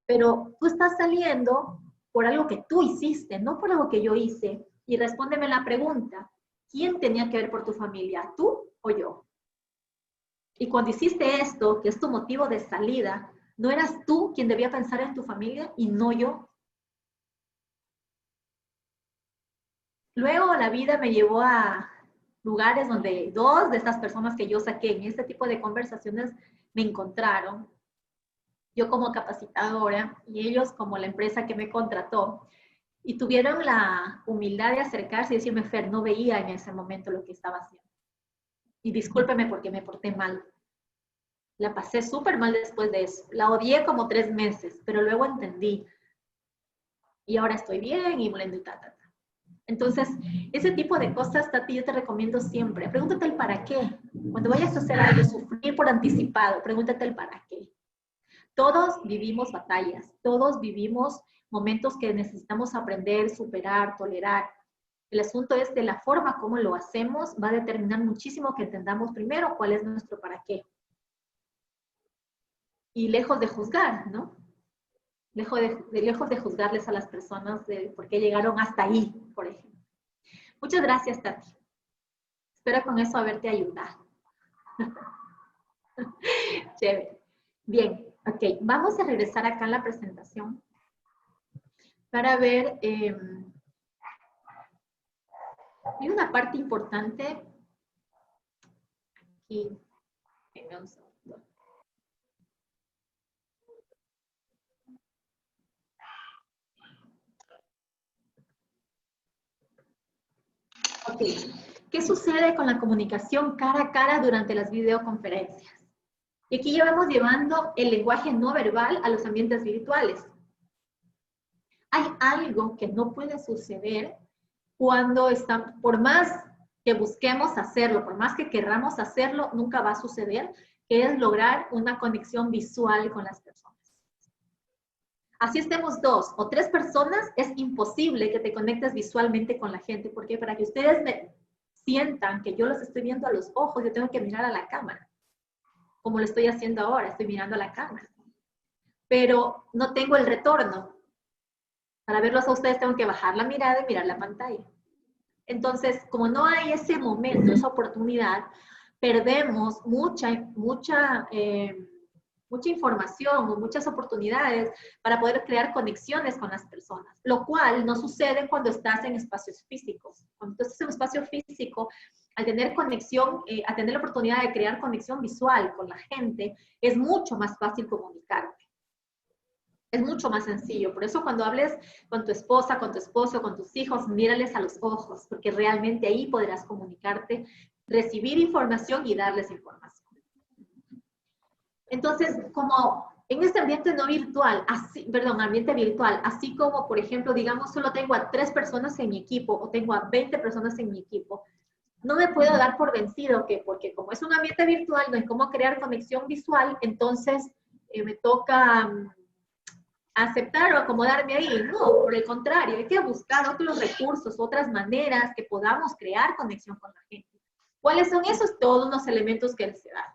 Pero tú estás saliendo por algo que tú hiciste, no por algo que yo hice. Y respóndeme la pregunta, ¿quién tenía que ver por tu familia, tú o yo? Y cuando hiciste esto, que es tu motivo de salida, ¿no eras tú quien debía pensar en tu familia y no yo? Luego la vida me llevó a lugares donde 2 de estas personas que yo saqué en este tipo de conversaciones me encontraron. Yo como capacitadora y ellos como la empresa que me contrató. Y tuvieron la humildad de acercarse y decirme, Fer, no veía en ese momento lo que estaba haciendo. Y discúlpeme porque me porté mal. La pasé súper mal después de eso. La odié como 3 meses, pero luego entendí. Y ahora estoy bien y volviendo y ta, ta, ta. Entonces, ese tipo de cosas, Tati, yo te recomiendo siempre. Pregúntate el para qué. Cuando vayas a hacer algo, sufrir por anticipado, pregúntate el para qué. Todos vivimos batallas, todos vivimos momentos que necesitamos aprender, superar, tolerar. El asunto es de la forma como lo hacemos, va a determinar muchísimo que entendamos primero cuál es nuestro para qué. Y lejos de juzgar, ¿no? Lejos de juzgarles a las personas de por qué llegaron hasta ahí, por ejemplo. Muchas gracias, Tati. Espero con eso haberte ayudado. Chévere. Bien, ok. Vamos a regresar acá en la presentación para ver... hay una parte importante. Aquí. Venga un segundo. Ok, ¿qué sucede con la comunicación cara a cara durante las videoconferencias? Y aquí ya vamos llevando el lenguaje no verbal a los ambientes virtuales. hay algo que no puede suceder cuando están, por más que busquemos hacerlo, por más que querramos hacerlo, nunca va a suceder, que es lograr una conexión visual con las personas. Así estemos 2 o 3 personas, es imposible que te conectes visualmente con la gente, porque para que ustedes me sientan que yo los estoy viendo a los ojos, yo tengo que mirar a la cámara, como lo estoy haciendo ahora, estoy mirando a la cámara. Pero no tengo el retorno. Para verlos a ustedes tengo que bajar la mirada y mirar la pantalla. Entonces, como no hay ese momento, esa oportunidad, perdemos mucha información o muchas oportunidades para poder crear conexiones con las personas, lo cual no sucede cuando estás en espacios físicos. Cuando estás en un espacio físico, al tener conexión, al tener la oportunidad de crear conexión visual con la gente, es mucho más fácil comunicarte. Es mucho más sencillo. Por eso cuando hables con tu esposa, con tu esposo, con tus hijos, mírales a los ojos, porque realmente ahí podrás comunicarte, recibir información y darles información. Entonces, como en este ambiente no virtual, ambiente virtual, así como, por ejemplo, digamos, solo tengo a 3 personas en mi equipo o tengo a 20 personas en mi equipo, no me puedo dar por vencido que, porque como es un ambiente virtual, no hay cómo crear conexión visual, entonces me toca aceptar o acomodarme ahí. No, por el contrario, hay que buscar otros recursos, otras maneras que podamos crear conexión con la gente. ¿Cuáles son esos? Todos los elementos que les he dado.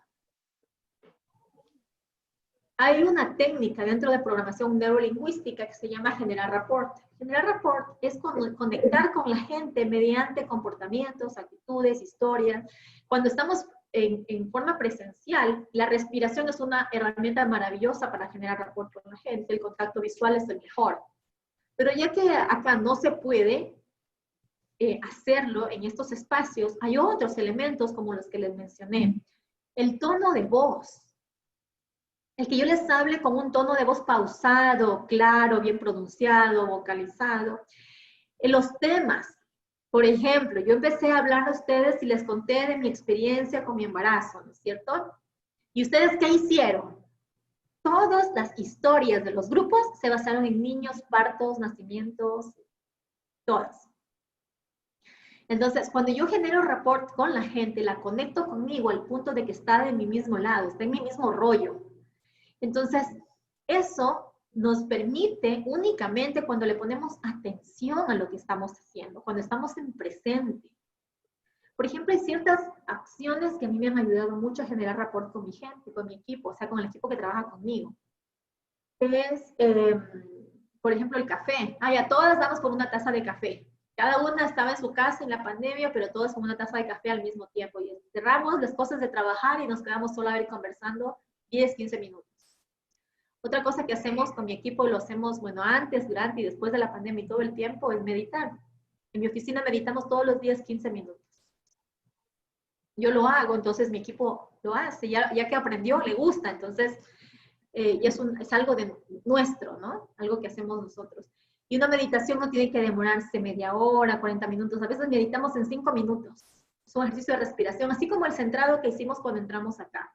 Hay una técnica dentro de programación neurolingüística que se llama generar rapport. Generar rapport es conectar con la gente mediante comportamientos, actitudes, historias. Cuando estamos en forma presencial, la respiración es una herramienta maravillosa para generar rapport con la gente. El contacto visual es el mejor. Pero ya que acá no se puede hacerlo en estos espacios, hay otros elementos como los que les mencioné. El tono de voz. El que yo les hable con un tono de voz pausado, claro, bien pronunciado, vocalizado. En los temas, por ejemplo, yo empecé a hablar a ustedes y les conté de mi experiencia con mi embarazo, ¿no es cierto? ¿Y ustedes qué hicieron? Todas las historias de los grupos se basaron en niños, partos, nacimientos, todas. Entonces, cuando yo genero rapport con la gente, la conecto conmigo al punto de que está de mi mismo lado, está en mi mismo rollo. Entonces, eso nos permite únicamente cuando le ponemos atención a lo que estamos haciendo, cuando estamos en presente. Por ejemplo, hay ciertas acciones que a mí me han ayudado mucho a generar rapport con mi gente, con mi equipo, o sea, con el equipo que trabaja conmigo. Es, por ejemplo, el café. Ya todas damos por una taza de café. Cada una estaba en su casa en la pandemia, pero todas con una taza de café al mismo tiempo. Y cerramos las cosas de trabajar y nos quedamos solo a ver conversando 10, 15 minutos. Otra cosa que hacemos con mi equipo, lo hacemos, bueno, antes, durante y después de la pandemia y todo el tiempo, es meditar. En mi oficina meditamos todos los días 15 minutos. Yo lo hago, entonces mi equipo lo hace, ya que aprendió, le gusta, entonces ya es algo de nuestro, ¿no? Algo que hacemos nosotros. Y una meditación no tiene que demorarse media hora, 40 minutos, a veces meditamos en 5 minutos. Es un ejercicio de respiración, así como el centrado que hicimos cuando entramos acá.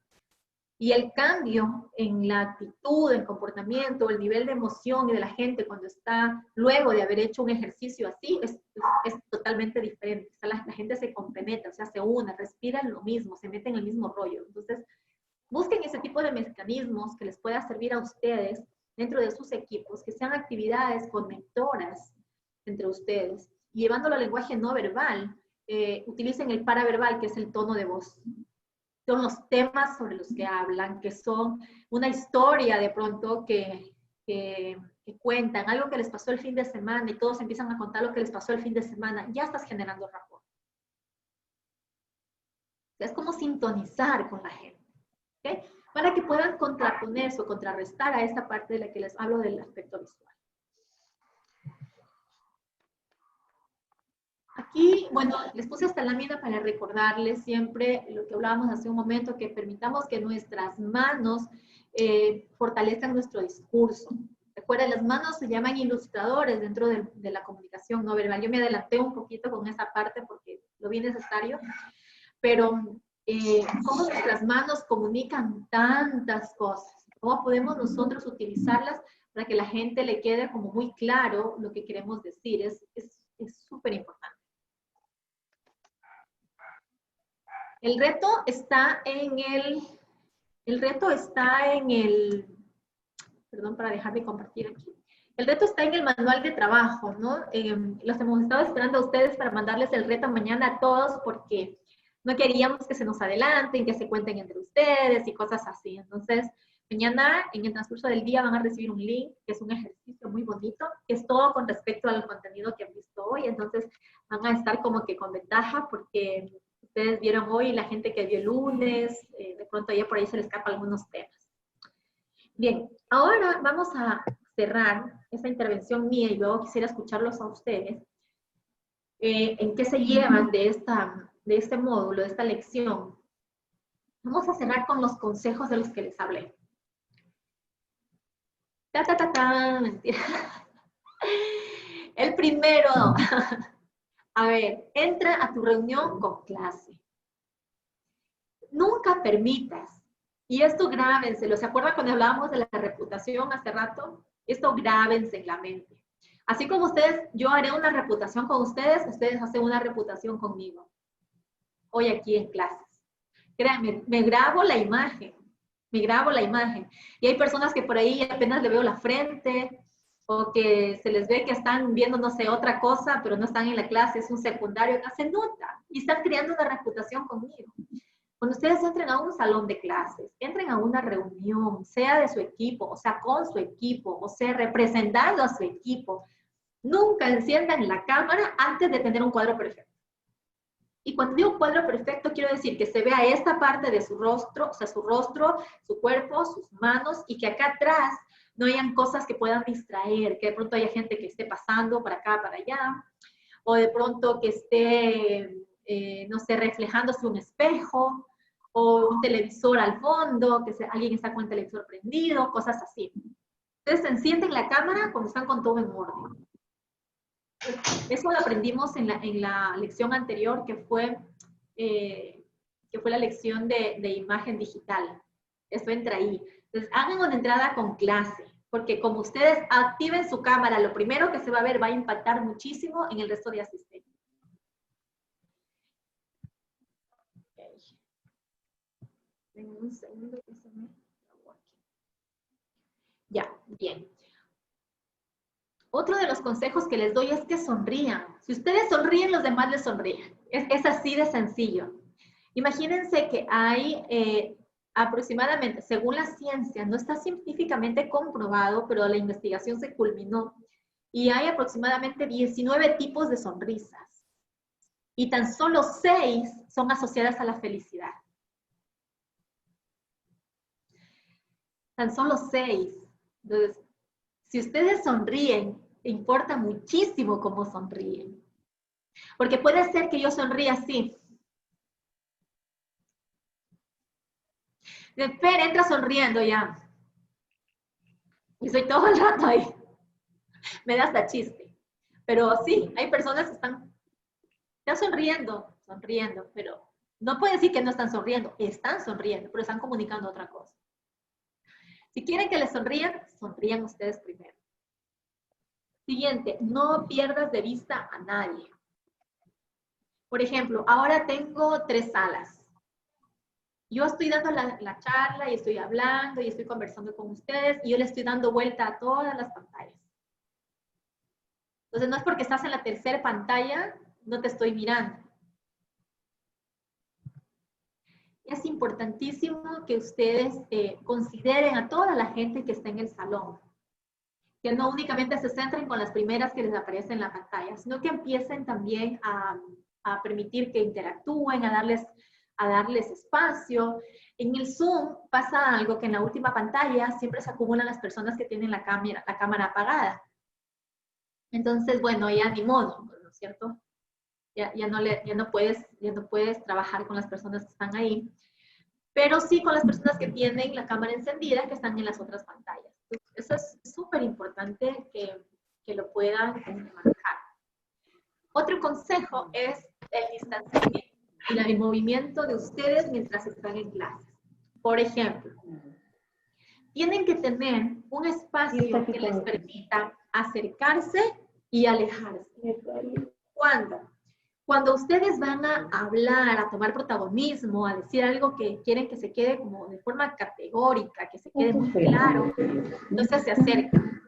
Y el cambio en la actitud, el comportamiento, el nivel de emoción de la gente cuando está luego de haber hecho un ejercicio así es totalmente diferente. O sea, la gente se compenetra, o sea, se une, respiran lo mismo, se meten en el mismo rollo. Entonces, busquen ese tipo de mecanismos que les pueda servir a ustedes dentro de sus equipos, que sean actividades conectoras entre ustedes. Y llevándolo al lenguaje no verbal, utilicen el paraverbal, que es el tono de voz. Son los temas sobre los que hablan, que son una historia de pronto que cuentan, algo que les pasó el fin de semana y todos empiezan a contar lo que les pasó el fin de semana. Ya estás generando rapport. Es como sintonizar con la gente, ¿okay? Para que puedan contraponerse o contrarrestar a esta parte de la que les hablo del aspecto visual. Aquí, bueno, les puse esta lámina para recordarles siempre lo que hablábamos hace un momento, que permitamos que nuestras manos fortalezcan nuestro discurso. Recuerden, las manos se llaman ilustradores dentro de la comunicación no verbal. Yo me adelanté un poquito con esa parte porque lo vi necesario, pero cómo nuestras manos comunican tantas cosas, cómo podemos nosotros utilizarlas para que la gente le quede como muy claro lo que queremos decir. Es súper importante. El reto está en perdón, para dejar de compartir aquí. El reto está en el manual de trabajo, ¿no? Los hemos estado esperando a ustedes para mandarles el reto mañana a todos porque no queríamos que se nos adelanten, que se cuenten entre ustedes y cosas así. Entonces, mañana, en el transcurso del día, van a recibir un link, que es un ejercicio muy bonito, que es todo con respecto al contenido que han visto hoy. Entonces, van a estar como que con ventaja porque ustedes vieron hoy la gente que vio el lunes, de pronto ya por ahí se les escapan algunos temas. Bien, ahora vamos a cerrar esta intervención mía y luego quisiera escucharlos a ustedes. ¿En qué se llevan de este módulo, de esta lección? Vamos a cerrar con los consejos de los que les hablé. Mentira. El primero, a ver, entra a tu reunión con clase. Nunca permitas, y esto grábenselo, ¿se acuerdan cuando hablábamos de la reputación hace rato? Esto grábense en la mente. Así como ustedes, yo haré una reputación con ustedes, ustedes hacen una reputación conmigo. Hoy aquí en clases. Créanme, me grabo la imagen. Y hay personas que por ahí apenas le veo la frente, o que se les ve que están viendo, no sé, otra cosa, pero no están en la clase, es un secundario, no se nota. Y están creando una reputación conmigo. Cuando ustedes entren a un salón de clases, entren a una reunión, sea de su equipo, o sea, con su equipo, o sea, representando a su equipo, nunca enciendan la cámara antes de tener un cuadro perfecto. Y cuando digo cuadro perfecto, quiero decir que se vea esta parte de su rostro, o sea, su rostro, su cuerpo, sus manos, y que acá atrás no hayan cosas que puedan distraer, que de pronto haya gente que esté pasando para acá, para allá, o de pronto que esté, no sé, reflejándose un espejo, o un televisor al fondo, que alguien está con el televisor prendido, cosas así. Entonces, encienden la cámara cuando están con todo en orden. Eso lo aprendimos en la lección anterior, que fue la lección de imagen digital. Eso entra ahí. Entonces, hagan una entrada con clase, porque como ustedes activen su cámara, lo primero que se va a ver va a impactar muchísimo en el resto de asistentes. Denme un segundo que se me acabó aquí. Ya, bien. Otro de los consejos que les doy es que sonrían. Si ustedes sonríen, los demás les sonríen. Es así de sencillo. Imagínense que hay aproximadamente, según la ciencia, no está científicamente comprobado, pero la investigación se culminó, y hay aproximadamente 19 tipos de sonrisas. Y tan solo 6 son asociadas a la felicidad. Tan solo 6. Entonces, si ustedes sonríen, importa muchísimo cómo sonríen. Porque puede ser que yo sonría así. Fer entra sonriendo ya. Y soy todo el rato ahí. Me da hasta chiste. Pero sí, hay personas que están sonriendo, pero no puede decir que no están sonriendo pero están comunicando otra cosa. Si quieren que les sonrían ustedes primero. Siguiente, no pierdas de vista a nadie. Por ejemplo, ahora tengo 3 salas. Yo estoy dando la charla y estoy hablando y estoy conversando con ustedes y yo le estoy dando vuelta a todas las pantallas. Entonces, no es porque estás en la tercera pantalla, no te estoy mirando. Es importantísimo que ustedes consideren a toda la gente que está en el salón. Que no únicamente se centren con las primeras que les aparecen en la pantalla, sino que empiecen también a permitir que interactúen, a darles espacio. En el Zoom pasa algo que en la última pantalla siempre se acumulan las personas que tienen la cámara apagada. Entonces, bueno, ya ni modo, ¿no es cierto? Ya no puedes trabajar con las personas que están ahí, pero sí con las personas que tienen la cámara encendida, que están en las otras pantallas. Eso es súper importante que lo puedan manejar. Otro consejo es el distanciamiento y el movimiento de ustedes mientras están en clases. Por ejemplo, tienen que tener un espacio que les permita acercarse y alejarse. ¿Cuándo? Cuando ustedes van a hablar, a tomar protagonismo, a decir algo que quieren que se quede como de forma categórica, que se quede muy claro, entonces se acercan.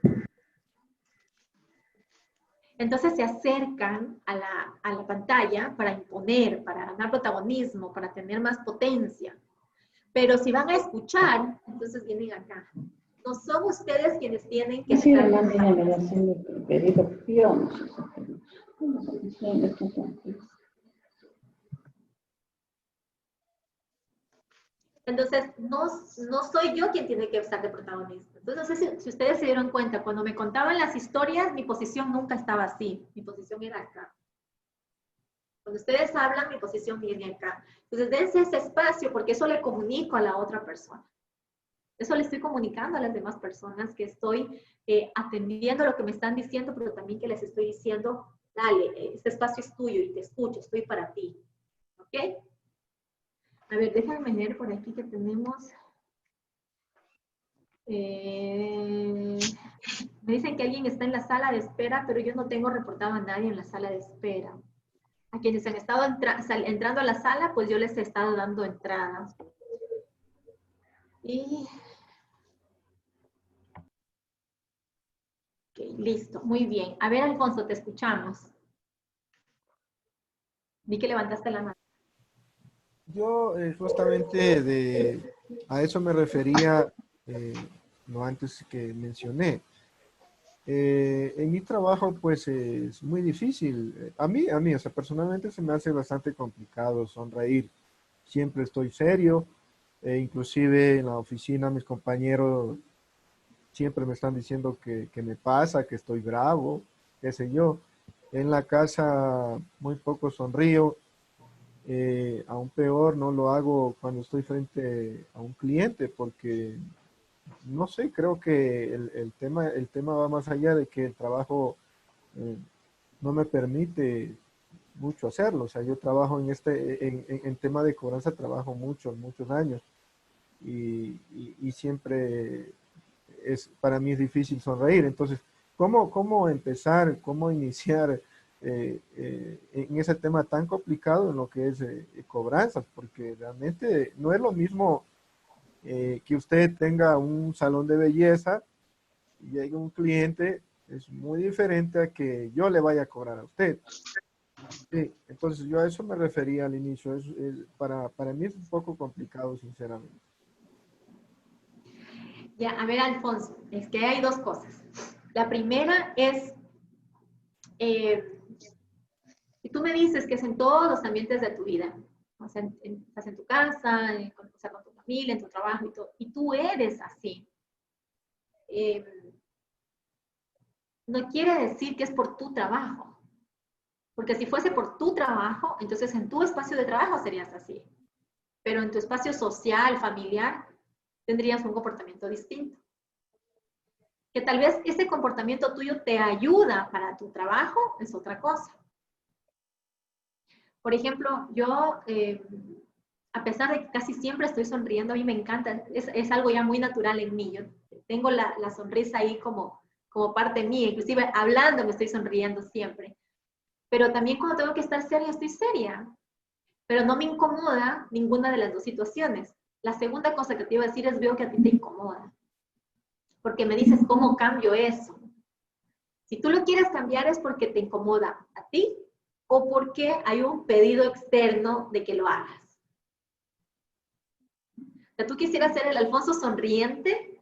Entonces se acercan a la pantalla para imponer, para ganar protagonismo, para tener más potencia. Pero si van a escuchar, entonces vienen acá. No son ustedes quienes tienen que estar Entonces, no soy yo quien tiene que estar de protagonista. Entonces, no sé si ustedes se dieron cuenta, cuando me contaban las historias, mi posición nunca estaba así. Mi posición era acá. Cuando ustedes hablan, mi posición viene acá. Entonces, dense ese espacio porque eso le comunico a la otra persona. Eso le estoy comunicando a las demás personas que estoy atendiendo lo que me están diciendo, pero también que les estoy diciendo, dale, este espacio es tuyo y te escucho, estoy para ti. ¿Ok? A ver, déjenme ver por aquí que tenemos. Me dicen que alguien está en la sala de espera, pero yo no tengo reportado a nadie en la sala de espera. A quienes han estado entrando a la sala, pues yo les he estado dando entradas. Y... Ok, listo, muy bien. A ver, Alfonso, te escuchamos. Vi que levantaste la mano. Yo justamente a eso me refería, no antes que mencioné. En mi trabajo pues es muy difícil. A mí, o sea, personalmente se me hace bastante complicado sonreír. Siempre estoy serio. Inclusive en la oficina mis compañeros siempre me están diciendo que me pasa, que estoy bravo, qué sé yo. En la casa muy poco sonrío. Aún peor no lo hago cuando estoy frente a un cliente porque, no sé, creo que el tema va más allá de que el trabajo no me permite mucho hacerlo. O sea, yo trabajo en tema de cobranza, trabajo muchos años y siempre para mí es difícil sonreír. Entonces, ¿cómo empezar, cómo iniciar en ese tema tan complicado en lo que es cobranzas? Porque realmente no es lo mismo que usted tenga un salón de belleza y llegue un cliente, es muy diferente a que yo le vaya a cobrar a usted. Sí, entonces yo a eso me refería al inicio. Para mí es un poco complicado, sinceramente. Ya, a ver, Alfonso, es que hay dos cosas. La primera es, si tú me dices que es en todos los ambientes de tu vida, o sea, estás en tu casa, con tu familia, en tu trabajo y tú eres así, no quiere decir que es por tu trabajo. Porque si fuese por tu trabajo, entonces en tu espacio de trabajo serías así. Pero en tu espacio social, familiar, tendrías un comportamiento distinto. Que tal vez ese comportamiento tuyo te ayuda para tu trabajo, es otra cosa. Por ejemplo, yo, a pesar de que casi siempre estoy sonriendo, a mí me encanta, es algo ya muy natural en mí. Yo tengo la sonrisa ahí como parte mía, inclusive hablando me estoy sonriendo siempre. Pero también cuando tengo que estar seria, estoy seria. Pero no me incomoda ninguna de las dos situaciones. La segunda cosa que te iba a decir es, veo que a ti te incomoda. Porque me dices, ¿cómo cambio eso? Si tú lo quieres cambiar es porque te incomoda a ti o porque hay un pedido externo de que lo hagas. O sea, tú quisieras ser el Alfonso sonriente,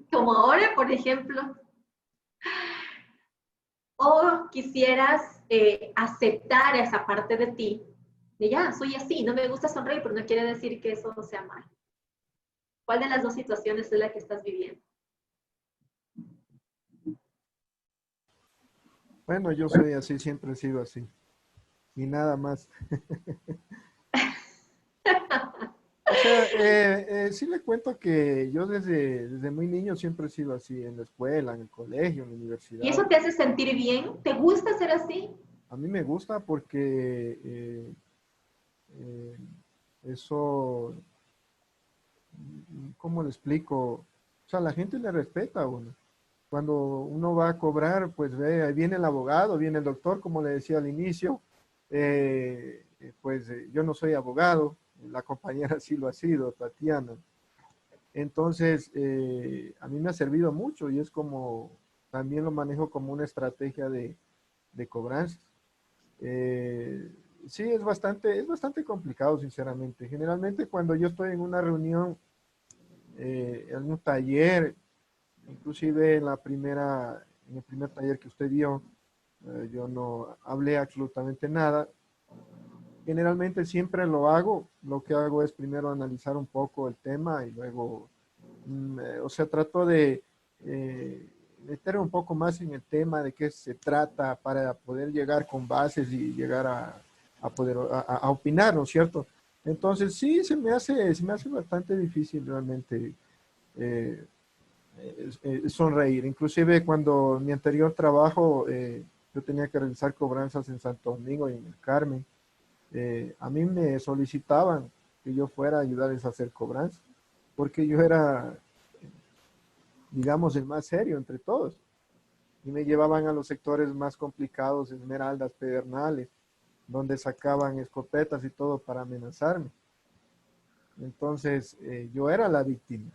como ahora, por ejemplo, o quisieras aceptar esa parte de ti, de ya, soy así, no me gusta sonreír, pero no quiere decir que eso sea mal. ¿Cuál de las dos situaciones es la que estás viviendo? Bueno, yo soy así, siempre he sido así. Y nada más. O sea, sí le cuento que yo desde muy niño siempre he sido así, en la escuela, en el colegio, en la universidad. ¿Y eso te hace sentir bien? ¿Te gusta ser así? A mí me gusta porque eso ¿cómo le explico? O sea, la gente le respeta a uno. Cuando uno va a cobrar, pues ve, ahí viene el abogado, viene el doctor, como le decía al inicio. Yo no soy abogado, la compañera sí lo ha sido, Tatiana. Entonces, a mí me ha servido mucho y es como, también lo manejo como una estrategia de cobranza. Sí, es bastante complicado, sinceramente. Generalmente cuando yo estoy en una reunión, en un taller, inclusive en el primer taller que usted dio, yo no hablé absolutamente nada. Generalmente siempre lo que hago es primero analizar un poco el tema y luego, trato de meter un poco más en el tema de qué se trata para poder llegar con bases y llegar a poder opinar, ¿no es cierto? Entonces sí, se me hace bastante difícil realmente sonreír. Inclusive cuando en mi anterior trabajo yo tenía que realizar cobranzas en Santo Domingo y en el Carmen. A mí me solicitaban que yo fuera a ayudarles a hacer cobranzas, porque yo era, digamos, el más serio entre todos. Y me llevaban a los sectores más complicados, Esmeraldas, Pedernales, donde sacaban escopetas y todo para amenazarme. Entonces, yo era la víctima.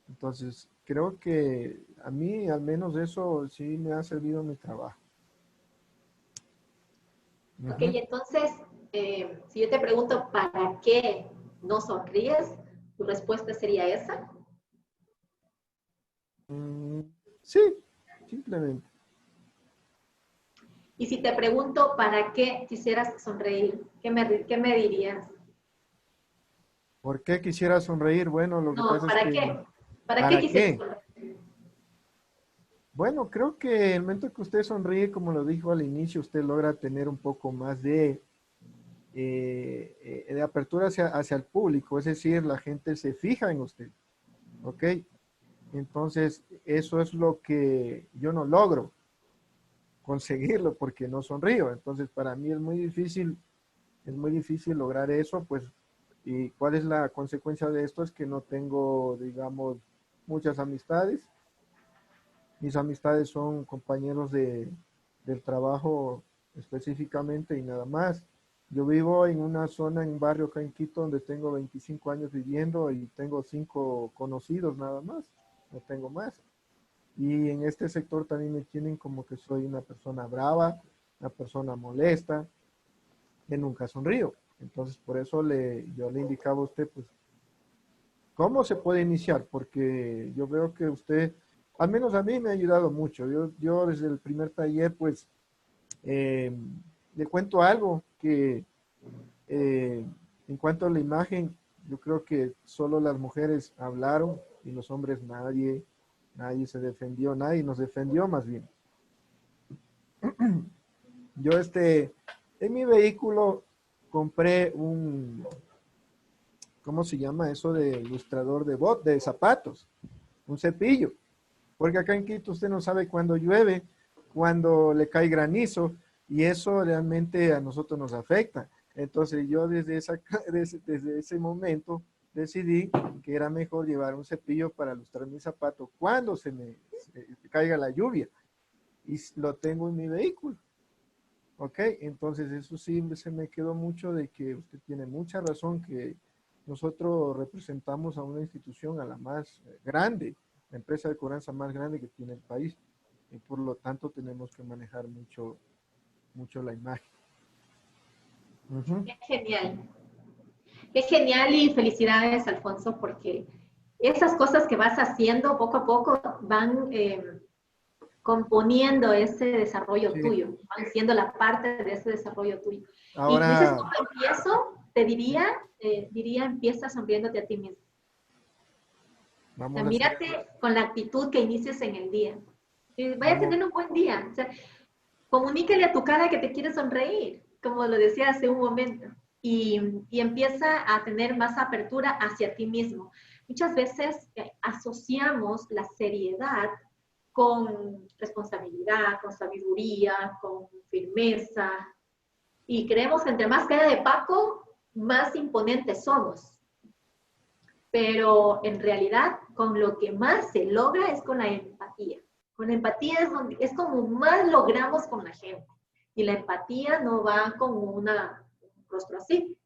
Entonces, creo que a mí, al menos eso, sí me ha servido en mi trabajo. Ok, entonces, si yo te pregunto, ¿para qué no sonríes? ¿Tu respuesta sería esa? Sí, simplemente. Y si te pregunto, ¿para qué quisieras sonreír? ¿Qué me dirías? ¿Por qué quisiera sonreír? Bueno, lo que No, pasa es ¿para que... qué? ¿Para qué quisieras sonreír? Bueno, creo que el momento que usted sonríe, como lo dijo al inicio, usted logra tener un poco más de apertura hacia el público, es decir, la gente se fija en usted, ¿ok? Entonces, eso es lo que yo no logro conseguirlo porque no sonrío. Entonces, para mí es muy difícil lograr eso, pues, ¿y cuál es la consecuencia de esto? Es que no tengo, digamos, muchas amistades. Mis amistades son compañeros del trabajo específicamente y nada más. Yo vivo en una zona, en un barrio acá en Quito, donde tengo 25 años viviendo y tengo 5 conocidos nada más, no tengo más. Y en este sector también me tienen como que soy una persona brava, una persona molesta, que nunca sonrío. Entonces, por eso yo le indicaba a usted, pues, ¿cómo se puede iniciar? Porque yo veo que usted, al menos a mí me ha ayudado mucho. Yo desde el primer taller, pues, le cuento algo que en cuanto a la imagen, yo creo que solo las mujeres hablaron y los hombres nadie se defendió, nadie nos defendió más bien. Yo en mi vehículo compré ¿cómo se llama eso de ilustrador de zapatos? Un cepillo. Porque acá en Quito usted no sabe cuándo llueve, cuándo le cae granizo, y eso realmente a nosotros nos afecta. Entonces yo desde ese momento decidí que era mejor llevar un cepillo para ilustrar mi zapato cuando se caiga la lluvia. Y lo tengo en mi vehículo. ¿Ok? Entonces eso sí se me quedó mucho de que usted tiene mucha razón que nosotros representamos a una institución, a la más grande, la empresa de cobranza más grande que tiene el país. Y por lo tanto tenemos que manejar mucho la imagen. Qué genial. Qué genial y felicidades, Alfonso, porque esas cosas que vas haciendo poco a poco van componiendo ese desarrollo tuyo, van siendo la parte de ese desarrollo tuyo. Ahora, y dices, ¿cómo empiezo? Te diría, empieza sonriéndote a ti mismo. O sea, mírate con la actitud que inicies en el día. Y vaya a tener un buen día. O sea, comunícale a tu cara que te quiere sonreír, como lo decía hace un momento. Y empieza a tener más apertura hacia ti mismo. Muchas veces asociamos la seriedad con responsabilidad, con sabiduría, con firmeza. Y creemos que entre más cara de Paco, más imponentes somos. pero en realidad con lo que más se logra es con la empatía. Con la empatía es como más logramos con la gente. Y la empatía no va con un rostro así.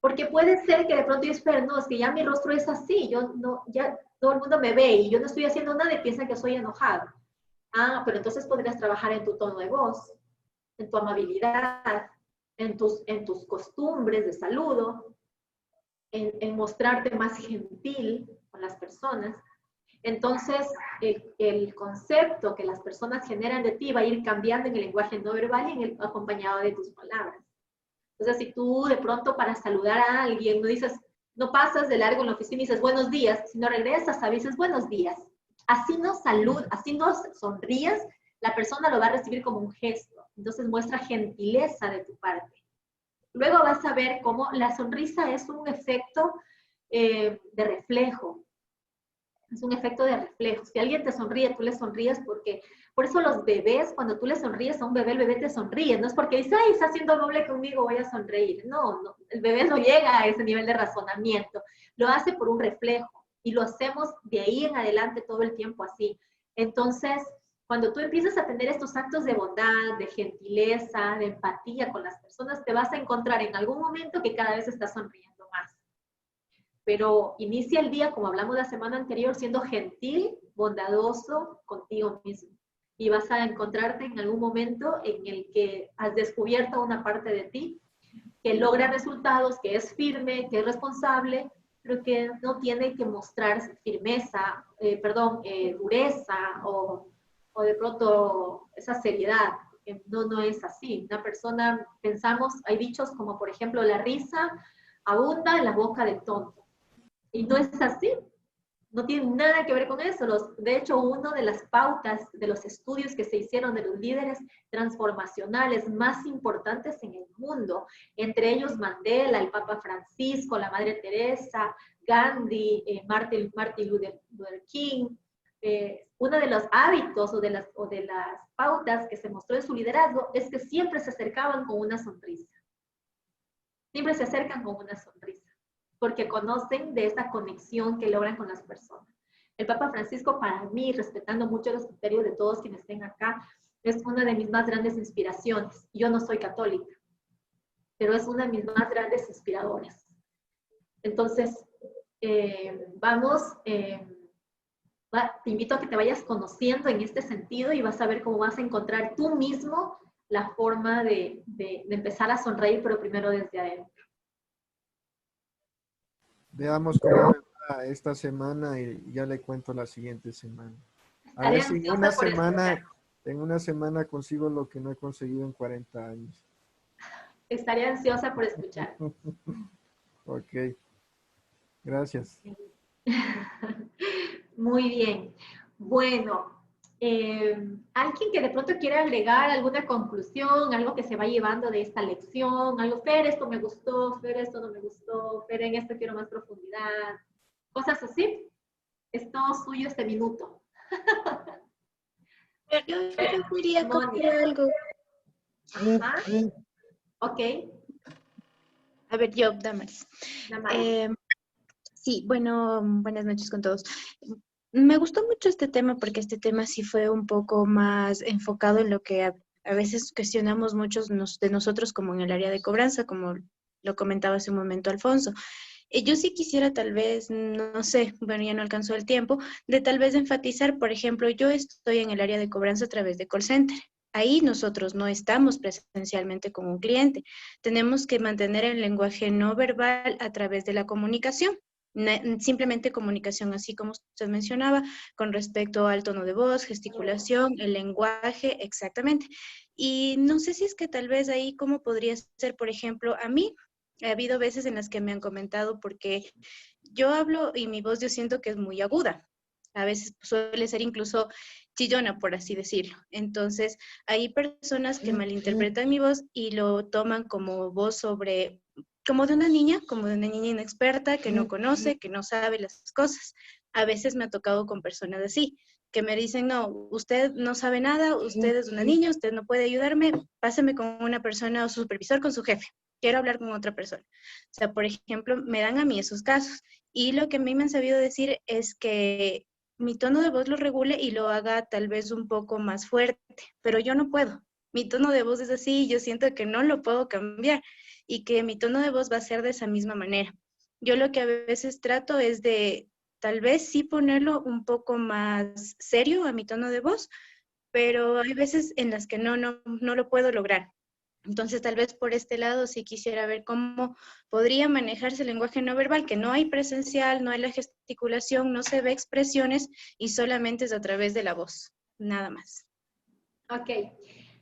Porque puede ser que de pronto yo espero, no, es que ya mi rostro es así, ya todo el mundo me ve y yo no estoy haciendo nada y piensan que soy enojado. Ah, pero entonces podrías trabajar en tu tono de voz, en tu amabilidad, en tus costumbres de saludo, en mostrarte más gentil con las personas. Entonces, el concepto que las personas generan de ti va a ir cambiando en el lenguaje no verbal y acompañado de tus palabras. Entonces, si tú de pronto para saludar a alguien no pasas de largo en la oficina y dices buenos días, si no regresas, dices buenos días. Así no sonrías, la persona lo va a recibir como un gesto. Entonces, muestra gentileza de tu parte. Luego vas a ver cómo la sonrisa es un efecto de reflejo. Es un efecto de reflejo. Si alguien te sonríe, tú le sonríes porque... Por eso los bebés, cuando tú le sonríes a un bebé, el bebé te sonríe. No es porque dice, ay, está haciendo doble conmigo, voy a sonreír. No, el bebé no llega a ese nivel de razonamiento. Lo hace por un reflejo. Y lo hacemos de ahí en adelante todo el tiempo así. Entonces, cuando tú empiezas a tener estos actos de bondad, de gentileza, de empatía con las personas, te vas a encontrar en algún momento que cada vez estás sonriendo más. Pero inicia el día, como hablamos la semana anterior, siendo gentil, bondadoso contigo mismo. Y vas a encontrarte en algún momento en el que has descubierto una parte de ti que logra resultados, que es firme, que es responsable, pero que no tiene que mostrar firmeza, dureza o de pronto esa seriedad. No es así. Una persona, pensamos, hay dichos como por ejemplo, la risa abunda en la boca del tonto. Y no es así. No tiene nada que ver con eso. De hecho, una de las pautas de los estudios que se hicieron de los líderes transformacionales más importantes en el mundo, entre ellos Mandela, el Papa Francisco, la Madre Teresa, Gandhi, Martin Luther King, uno de los hábitos o de las pautas que se mostró de su liderazgo es que siempre se acercaban con una sonrisa. Siempre se acercan con una sonrisa, porque conocen de esa conexión que logran con las personas. El Papa Francisco, para mí, respetando mucho los criterios de todos quienes estén acá, es una de mis más grandes inspiraciones. Yo no soy católica, pero es una de mis más grandes inspiradoras. Entonces, te invito a que te vayas conociendo en este sentido y vas a ver cómo vas a encontrar tú mismo la forma de empezar a sonreír, pero primero desde adentro. Veamos cómo va esta semana y ya le cuento la siguiente semana. A ver si en una semana consigo lo que no he conseguido en 40 años. Estaré ansiosa por escuchar. Ok. Gracias. Muy bien. Bueno, alguien que de pronto quiera agregar alguna conclusión, algo que se va llevando de esta lección, algo, Fer, esto me gustó, Fer, esto no me gustó, Fer, en esto quiero más profundidad, cosas así. Es todo suyo este minuto. Yo quería comentar algo. Ajá. Ok. A ver, yo, Damaris. Sí, bueno, buenas noches con todos. Me gustó mucho este tema porque este tema sí fue un poco más enfocado en lo que a veces cuestionamos muchos de nosotros como en el área de cobranza, como lo comentaba hace un momento Alfonso. Yo sí quisiera tal vez, no sé, bueno, ya no alcanzó el tiempo, de tal vez enfatizar, por ejemplo, yo estoy en el área de cobranza a través de call center. Ahí nosotros no estamos presencialmente con un cliente. Tenemos que mantener el lenguaje no verbal a través de la comunicación. Simplemente comunicación, así como usted mencionaba, con respecto al tono de voz, gesticulación, el lenguaje, exactamente. Y no sé si es que tal vez ahí cómo podría ser, por ejemplo, a mí, ha habido veces en las que me han comentado porque yo hablo y mi voz yo siento que es muy aguda. A veces suele ser incluso chillona, por así decirlo. Entonces, hay personas que malinterpretan mi voz y lo toman como voz como de una niña inexperta, que no conoce, que no sabe las cosas. A veces me ha tocado con personas así. que me dicen, no, usted no sabe nada, usted es una niña, usted no puede ayudarme, páseme con una persona o su supervisor, con su jefe. Quiero hablar con otra persona. O sea, por ejemplo, me dan a mí esos casos. Y lo que a mí me han sabido decir es que mi tono de voz lo regule y lo haga tal vez un poco más fuerte, pero yo no puedo. Mi tono de voz es así y yo siento que no lo puedo cambiar y que mi tono de voz va a ser de esa misma manera. Yo lo que a veces trato es de tal vez sí ponerlo un poco más serio a mi tono de voz, pero hay veces en las que no lo puedo lograr. Entonces, tal vez por este lado sí quisiera ver cómo podría manejarse el lenguaje no verbal, que no hay presencial, no hay la gesticulación, no se ve expresiones y solamente es a través de la voz, nada más. Ok.